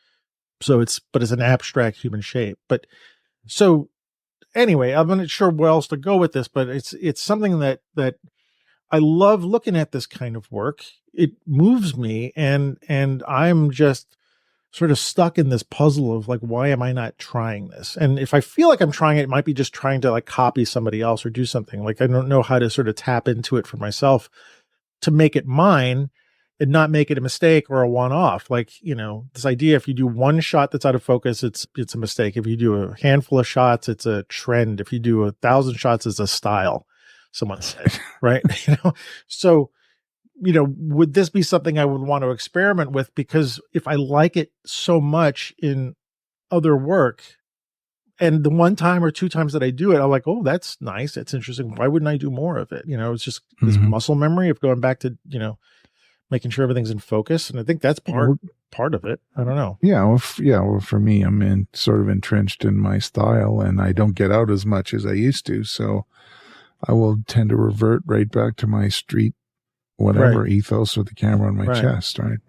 [SPEAKER 1] So it's an abstract human shape. But so anyway, I'm not sure where else to go with this, but it's something that I love looking at this kind of work. It moves me, and I'm just sort of stuck in this puzzle of like, why am I not trying this? And if I feel like I'm trying it, it might be just trying to like copy somebody else or do something. Like I don't know how to sort of tap into it for myself to make it mine and not make it a mistake or a one-off. Like, this idea, if you do one shot that's out of focus, it's a mistake. If you do a handful of shots, it's a trend. If you do 1,000 shots, it's a style, someone said, right? So, would this be something I would want to experiment with? Because if I like it so much in other work, and the one time or two times that I do it, I'm like, oh, that's nice. That's interesting. Why wouldn't I do more of it? It's just this muscle memory of going back to, making sure everything's in focus. And I think that's part of it. I don't know.
[SPEAKER 2] Yeah. Well, for me, I'm sort of entrenched in my style, and I don't get out as much as I used to. So I will tend to revert right back to my street whatever ethos with the camera on my chest, right?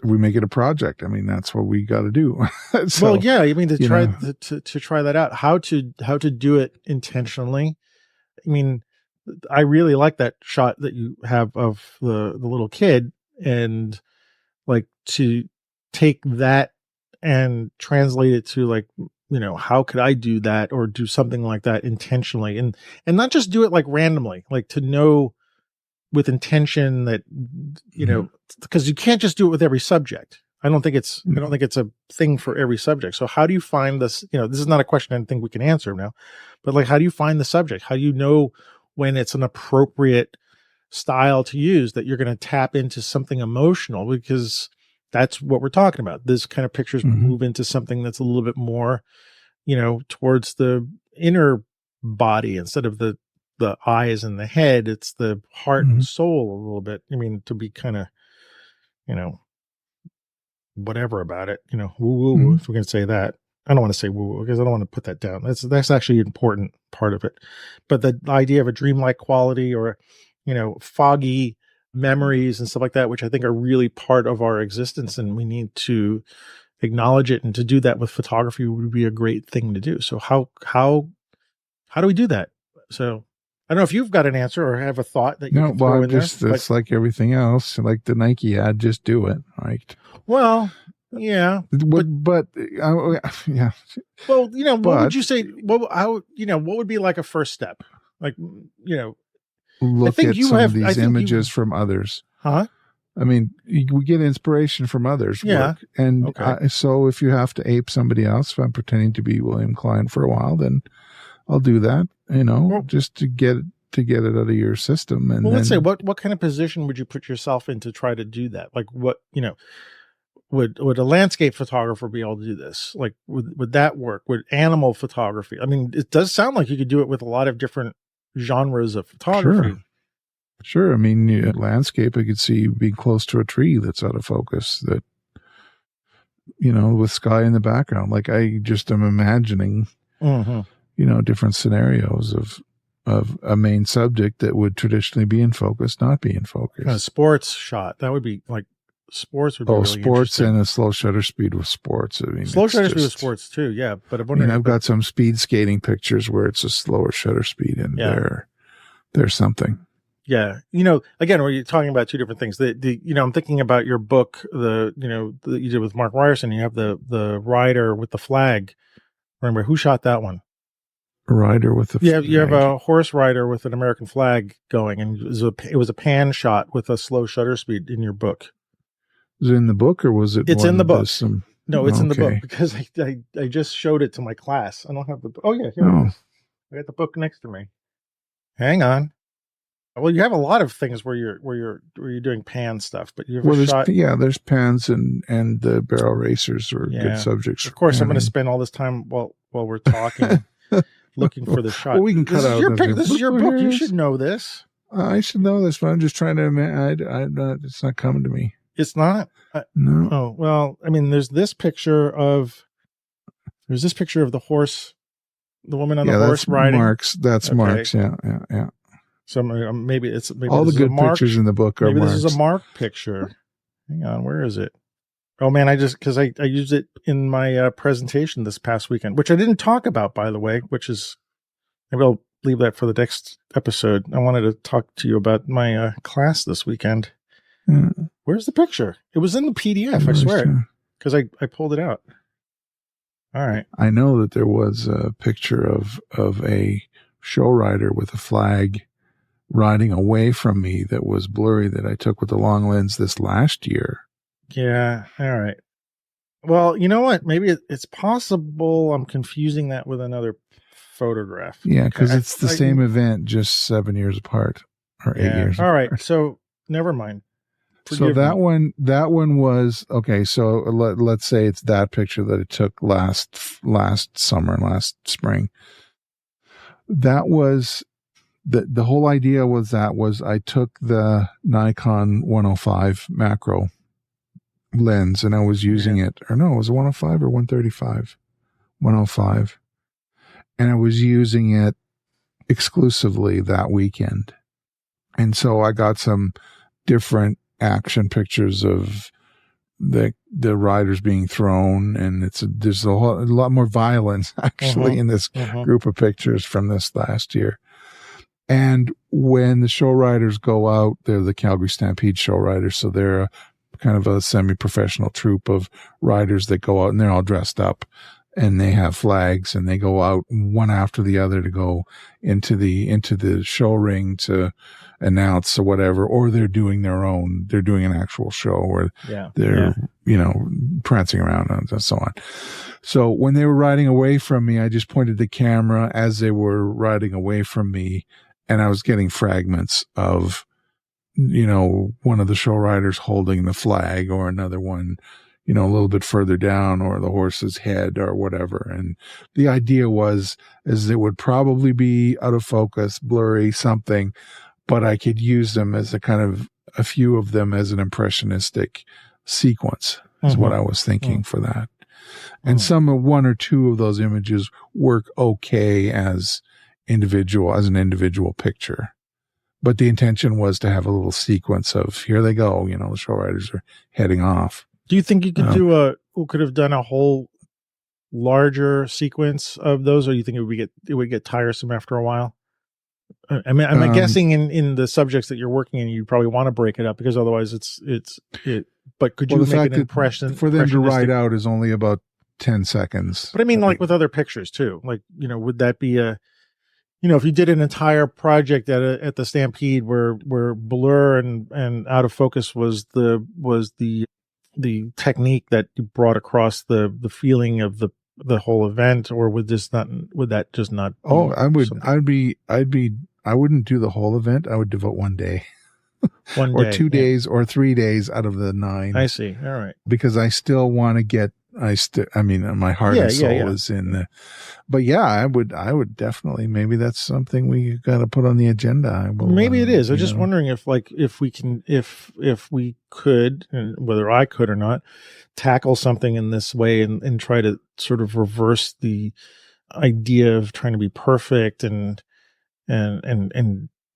[SPEAKER 2] We make it a project. I mean, that's what we got to do.
[SPEAKER 1] So, well, yeah, to try that out, how to do it intentionally. I mean, I really like that shot that you have of the little kid, and like to take that and translate it to like, how could I do that or do something like that intentionally, and not just do it like randomly, like to know with intention that, because you can't just do it with every subject. I don't think it's a thing for every subject. So how do you find this? This is not a question I think we can answer now, but like, how do you find the subject? How do you know when it's an appropriate style to use, that you're going to tap into something emotional? Because that's what we're talking about. This kind of pictures move into something that's a little bit more, towards the inner body instead of the eyes and the head. It's the heart and soul a little bit. I mean, to be kind of, whatever about it, woo-woo, if we can say that. I don't want to say woo-woo because I don't want to put that down. That's actually an important part of it. But the idea of a dreamlike quality, or, foggy, memories and stuff like that, which I think are really part of our existence, and we need to acknowledge it. And to do that with photography would be a great thing to do. So how do we do that? So I don't know if you've got an answer or have a thought that you can throw in there.
[SPEAKER 2] It's like everything else, like the Nike ad, just do it. Right.
[SPEAKER 1] Well, yeah,
[SPEAKER 2] but yeah.
[SPEAKER 1] Well, what would you say? What would be like a first step? Like,
[SPEAKER 2] look at some of these images from others.
[SPEAKER 1] Huh?
[SPEAKER 2] I mean, we get inspiration from others' work. And so if you have to ape somebody else, if I'm pretending to be William Klein for a while, then I'll do that, just to get it out of your system. And
[SPEAKER 1] let's say, what kind of position would you put yourself in to try to do that? Like would a landscape photographer be able to do this? Like, would that work? Would animal photography? I mean, it does sound like you could do it with a lot of different genres of photography.
[SPEAKER 2] Sure. I mean, landscape, I could see you being close to a tree that's out of focus, that, with sky in the background. Like, I just am imagining, different scenarios of a main subject that would traditionally be in focus, not be in focus.
[SPEAKER 1] A sports shot. That would be like, sports would be really
[SPEAKER 2] sports and a slow shutter speed with sports. I mean,
[SPEAKER 1] slow shutter speed with sports too. Yeah. But
[SPEAKER 2] I've got some speed skating pictures where it's a slower shutter speed, and there's something.
[SPEAKER 1] Yeah. Again, we're talking about two different things. I'm thinking about your book, that you did with Mark Ryerson. You have the rider with the flag. Remember who shot that one?
[SPEAKER 2] A rider with the flag.
[SPEAKER 1] You have a horse rider with an American flag going, and it was a pan shot with a slow shutter speed in your book.
[SPEAKER 2] Was it in the book, or was it?
[SPEAKER 1] It's in the book. No, it's in the book,
[SPEAKER 2] Okay.
[SPEAKER 1] because I just showed it to my class. I don't have the book. Oh yeah, here it is. I got the book next to me. Hang on. Well, you have a lot of things where you're doing pan stuff, but you've
[SPEAKER 2] there's pans and the barrel racers are good subjects.
[SPEAKER 1] Of course, I'm going to spend all this time while we're talking looking for the shot.
[SPEAKER 2] Well, we can cut out.
[SPEAKER 1] This is your book. You should know this.
[SPEAKER 2] I should know this, but I'm just trying to. It's not coming to me.
[SPEAKER 1] It's not.
[SPEAKER 2] No.
[SPEAKER 1] Oh well, I mean, there's this picture of the horse, the woman on the horse riding.
[SPEAKER 2] That's Mark's. Yeah.
[SPEAKER 1] So maybe
[SPEAKER 2] all the good pictures in the book are
[SPEAKER 1] maybe
[SPEAKER 2] Mark's.
[SPEAKER 1] This is a Mark picture. Hang on, where is it? Oh man, because I used it in my presentation this past weekend, which I didn't talk about, by the way. Which is, maybe I'll leave that for the next episode. I wanted to talk to you about my class this weekend. Where's the picture? It was in the PDF, I swear, because I pulled it out. All right.
[SPEAKER 2] I know that there was a picture of a show rider with a flag riding away from me that was blurry, that I took with the long lens this last year.
[SPEAKER 1] Yeah. All right. Well, you know what? Maybe it's possible I'm confusing that with another photograph.
[SPEAKER 2] Yeah, because it's the same event, just 7 years apart, or 8 years
[SPEAKER 1] All
[SPEAKER 2] apart.
[SPEAKER 1] right. So never mind.
[SPEAKER 2] So that one was okay. So let's say it's that picture that it took last last spring. That was the whole idea was I took the Nikon 105 macro lens and I was using it, or no, it was a 105 or 135, 105. And I was using it exclusively that weekend. And so I got some different action pictures of the riders being thrown, and there's a lot more violence actually in this group of pictures from this last year. And when the show riders go out, they're the Calgary Stampede show riders, so they're kind of a semi-professional troupe of riders that go out, and they're all dressed up, and they have flags, and they go out one after the other to go into the show ring to announce or whatever, or they're doing an actual show where they're prancing around and so on. So when they were riding away from me, I just pointed the camera as they were riding away from me, and I was getting fragments of, one of the show riders holding the flag, or another one, a little bit further down, or the horse's head or whatever. And the idea is it would probably be out of focus, blurry, something, but I could use them as a few of them as an impressionistic sequence is what I was thinking for that. And one or two of those images work okay as an individual picture. But the intention was to have a little sequence of, here they go, the show riders are heading off.
[SPEAKER 1] Do you think you could could have done a whole larger sequence of those, or you think it would get tiresome after a while? I mean, I'm guessing in the subjects that you're working in, you probably want to break it up because otherwise but could you make an impression
[SPEAKER 2] for them to ride out is only about 10 seconds.
[SPEAKER 1] But I mean, like with other pictures too, like, would that be if you did an entire project at the Stampede where blur and out of focus was the technique that you brought across the feeling of the whole event, or would that just not?
[SPEAKER 2] Oh, I wouldn't do the whole event. I would devote one day. Or 2 days or 3 days out of the 9.
[SPEAKER 1] I see. All right.
[SPEAKER 2] Because I still want to get, my heart and soul is in the, but yeah, I would definitely, maybe that's something we got to put on the agenda.
[SPEAKER 1] Maybe it is. I'm just wondering if we could, and whether I could or not, tackle something in this way and try to sort of reverse the idea of trying to be perfect and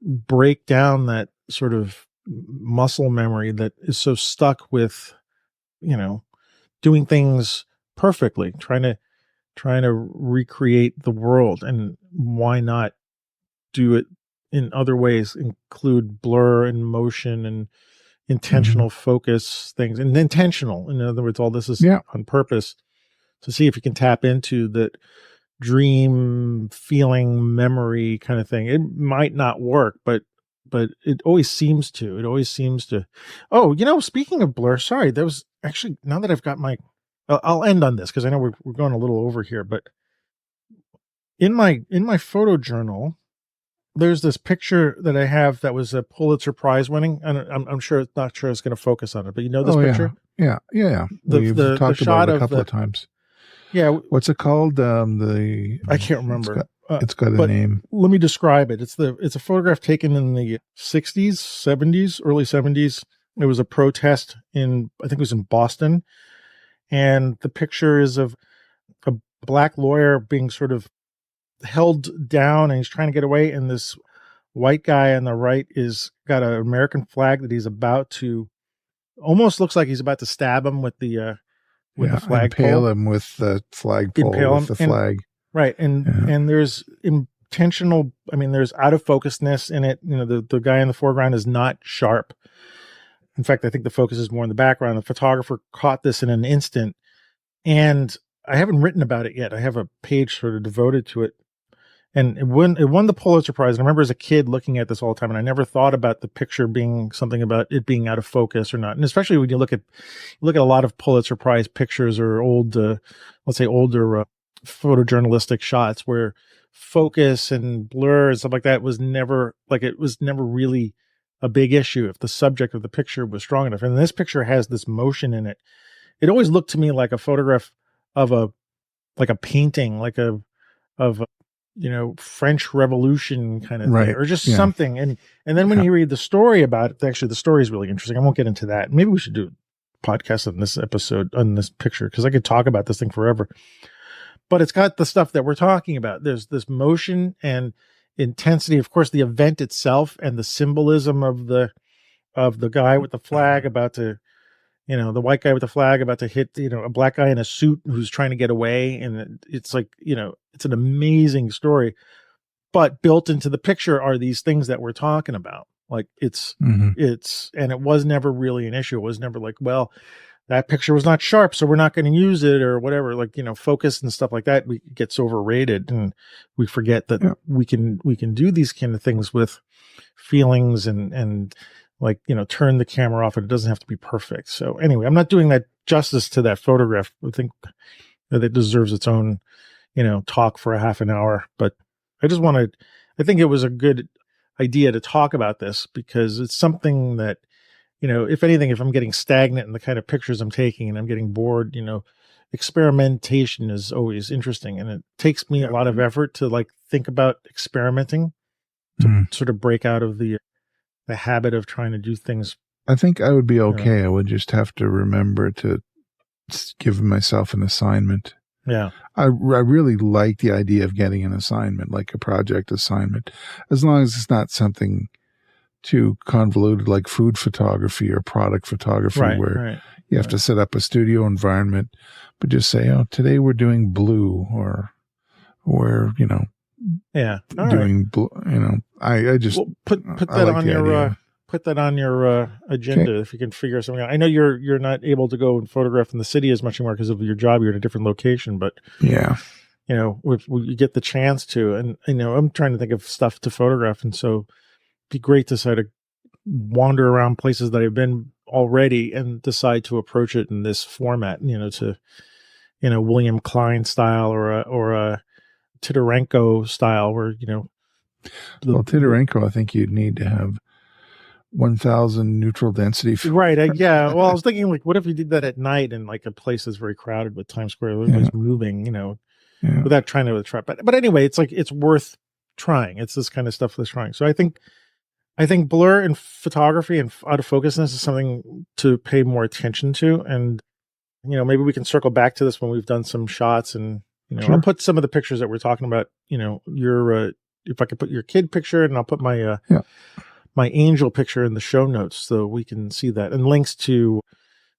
[SPEAKER 1] break down that sort of muscle memory that is so stuck with, doing things perfectly, trying to recreate the world. And why not do it in other ways, include blur and motion and intentional focus things, and intentional. In other words, all this is on purpose to see if you can tap into that dream feeling memory kind of thing. It might not work, but it always seems to. Oh, speaking of blur, sorry, that was actually, now that I've got I'll end on this because I know we're going a little over here, but in my photo journal, there's this picture that I have that was a Pulitzer Prize winning, and I'm not sure it's going to focus on it, but this picture?
[SPEAKER 2] Yeah. We've talked about it a couple of times.
[SPEAKER 1] Yeah.
[SPEAKER 2] What's it called?
[SPEAKER 1] I can't remember.
[SPEAKER 2] It's got a name.
[SPEAKER 1] Let me describe it. It's a photograph taken in the 60s, 70s, early 70s. It was a protest I think it was in Boston. And the picture is of a black lawyer being sort of held down, and he's trying to get away. And this white guy on the right is got an American flag that he's about to, almost looks like he's about to stab him with the flag
[SPEAKER 2] impale him with the flagpole, with the flag.
[SPEAKER 1] Right. And there's intentional, there's out of focusedness in it. The guy in the foreground is not sharp. In fact, I think the focus is more in the background. The photographer caught this in an instant, and I haven't written about it yet. I have a page sort of devoted to it, and it won the Pulitzer Prize. And I remember as a kid looking at this all the time, and I never thought about the picture being something about it being out of focus or not. And especially when you look at a lot of Pulitzer Prize pictures or old, let's say older photojournalistic shots where focus and blur and stuff like that was never really a big issue if the subject of the picture was strong enough. And this picture has this motion in it. It always looked to me like a photograph of a painting, of French Revolution kind of thing, or just something. And then when you read the story about it, actually the story is really interesting. I won't get into that. Maybe we should do a podcast on this episode, on this picture, because I could talk about this thing forever. But it's got the stuff that we're talking about. There's this motion and intensity, of course, the event itself and the symbolism of the guy with the flag about to, the white guy with the flag about to hit, a black guy in a suit who's trying to get away. And it's like, it's an amazing story, but built into the picture are these things that we're talking about. Like and it was never really an issue. It was never like, well, that picture was not sharp, so we're not going to use it or whatever. Like, focus and stuff like that gets overrated, and we forget that we can do these kind of things with feelings and like, turn the camera off, and it doesn't have to be perfect. So anyway, I'm not doing that justice to that photograph. I think that it deserves its own, talk for a half an hour, but I think it was a good idea to talk about this because it's something that, if anything, if I'm getting stagnant in the kind of pictures I'm taking and I'm getting bored, experimentation is always interesting. And it takes me a lot of effort to think about experimenting to sort of break out of the habit of trying to do things.
[SPEAKER 2] I think I would be okay. I would just have to remember to give myself an assignment.
[SPEAKER 1] Yeah.
[SPEAKER 2] I really like the idea of getting an assignment, like a project assignment, as long as it's not something too convoluted, like food photography or product photography, where you have to set up a studio environment, but just say, oh, today we're doing blue, or doing blue. I just
[SPEAKER 1] put that on your put that on your agenda if you can figure something out. I know you're not able to go and photograph in the city as much anymore because of your job. You're in a different location, but if you get the chance to, and I'm trying to think of stuff to photograph, and so it'd be great to sort of wander around places that I've been already and decide to approach it in this format. To William Klein style or a Titarenko style, where
[SPEAKER 2] Titarenko, I think you'd need to have 1,000 neutral density.
[SPEAKER 1] Right. I was thinking, like, what if you did that at night in like a place that's very crowded with Times Square, everybody's moving, without trying to attract. But anyway, it's like, it's worth trying. It's this kind of stuff that's trying. So I think blur and photography and out of focusness is something to pay more attention to. And, maybe we can circle back to this when we've done some shots, and, I'll put some of the pictures that we're talking about, your, if I could put your kid picture, and I'll put my, my angel picture in the show notes so we can see that, and links to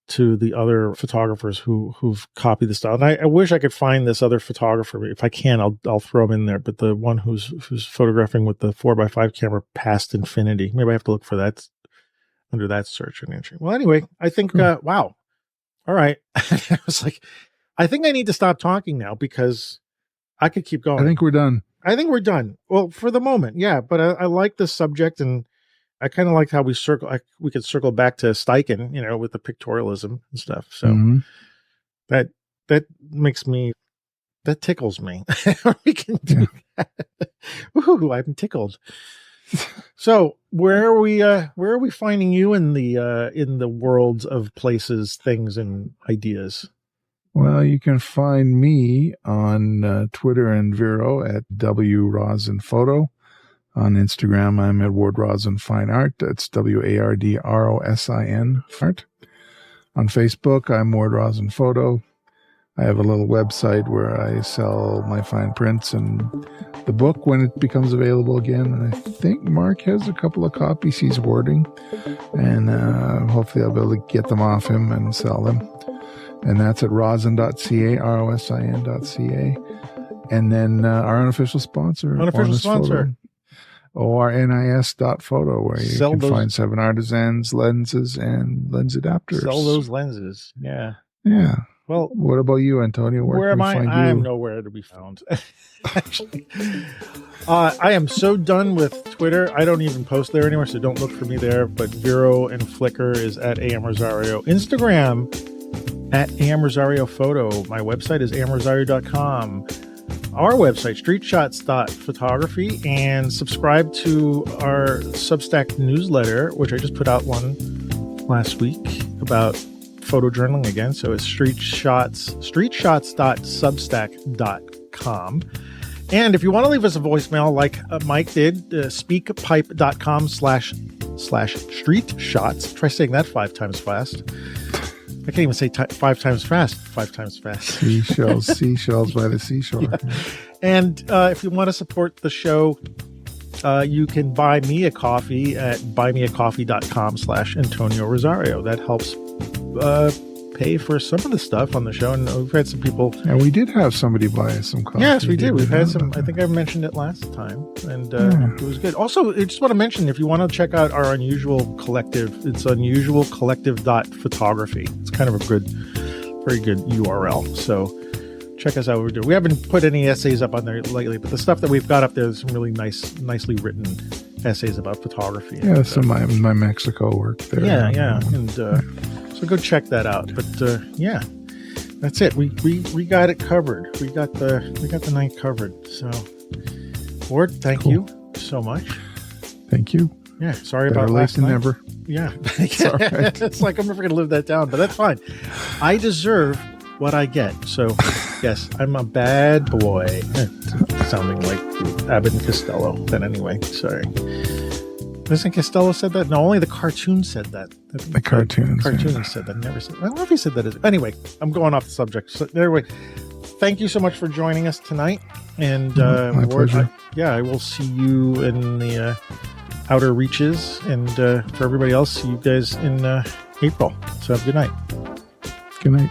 [SPEAKER 1] the other photographers who've copied the style. And I wish I could find this other photographer. If I can, I'll throw him in there. But the one who's photographing with the 4x5 camera past infinity, maybe I have to look for that under that search engine. Well, anyway, I think, wow. All right. I was like, I think I need to stop talking now because I could keep going.
[SPEAKER 2] I think we're done.
[SPEAKER 1] Well, for the moment. Yeah. But I like this subject, and I kind of like how we could circle back to Steichen, with the pictorialism and stuff. So that tickles me. We can do that. Ooh, I'm tickled. So where are we finding you in the worlds of places, things, and ideas?
[SPEAKER 2] Well, you can find me on Twitter and Vero at wrosinphoto. On Instagram, I'm at Ward Rosin Fine Art. That's WARDROSIN Art. On Facebook, I'm Ward Rosin Photo. I have a little website where I sell my fine prints and the book when it becomes available again. And I think Mark has a couple of copies he's warding. And hopefully I'll be able to get them off him and sell them. And that's at rosin.ca, rosin.ca. And then our unofficial sponsor. ORNIS.photo, where you can find 7 artisans, lenses, and lens adapters.
[SPEAKER 1] Sell those lenses. Yeah.
[SPEAKER 2] Yeah. Well, what about you, Antonio?
[SPEAKER 1] Where am I? I am nowhere to be found. Actually, I am so done with Twitter. I don't even post there anymore, so don't look for me there. But Vero and Flickr is at AM Rosario. Instagram at AM Rosario Photo. My website is amrosario.com. Our website, streetshots.photography, and subscribe to our Substack newsletter, which I just put out one last week about photojournaling again. So it's streetshots.substack.com. And if you want to leave us a voicemail like Mike did, speakpipe.com/street shots. Try saying that 5 times fast. I can't even say 5 times fast. 5 times fast.
[SPEAKER 2] Seashells by the seashore. Yeah.
[SPEAKER 1] And if you want to support the show, you can buy me a coffee at buymeacoffee.com/Antonio Rosario. That helps pay for some of the stuff on the show. And we've had some people.
[SPEAKER 2] And we did have somebody buy us some coffee.
[SPEAKER 1] Yes, we did. We've had some. I think I mentioned it last time, and it was good. Also, I just want to mention, if you want to check out our Unusual Collective, it's unusualcollective.photography. It's kind of a very good URL. So check us out. We haven't put any essays up on there lately, but the stuff that we've got up there is some really nicely written essays about photography.
[SPEAKER 2] Yeah, some of my Mexico work there.
[SPEAKER 1] Yeah. And so go check that out. But yeah, that's it. We got it covered. We got the night covered. So, Ward, thank you so much.
[SPEAKER 2] Thank you.
[SPEAKER 1] Yeah, sorry about last night.
[SPEAKER 2] Never.
[SPEAKER 1] Yeah, it's all right. It's like I'm never going to live that down, but that's fine. I deserve what I get. So, yes, I'm a bad boy. Sounding like Abbott and Costello. But anyway, sorry. Hasn't Costello said that? No, only the cartoon said that.
[SPEAKER 2] The cartoons.
[SPEAKER 1] Cartoonist said that. Never said. I don't know if he said that. Anyway, I'm going off the subject. So anyway, thank you so much for joining us tonight. And
[SPEAKER 2] my pleasure.
[SPEAKER 1] I will see you in the outer reaches. And for everybody else, see you guys in April. So have a good night.
[SPEAKER 2] Good night.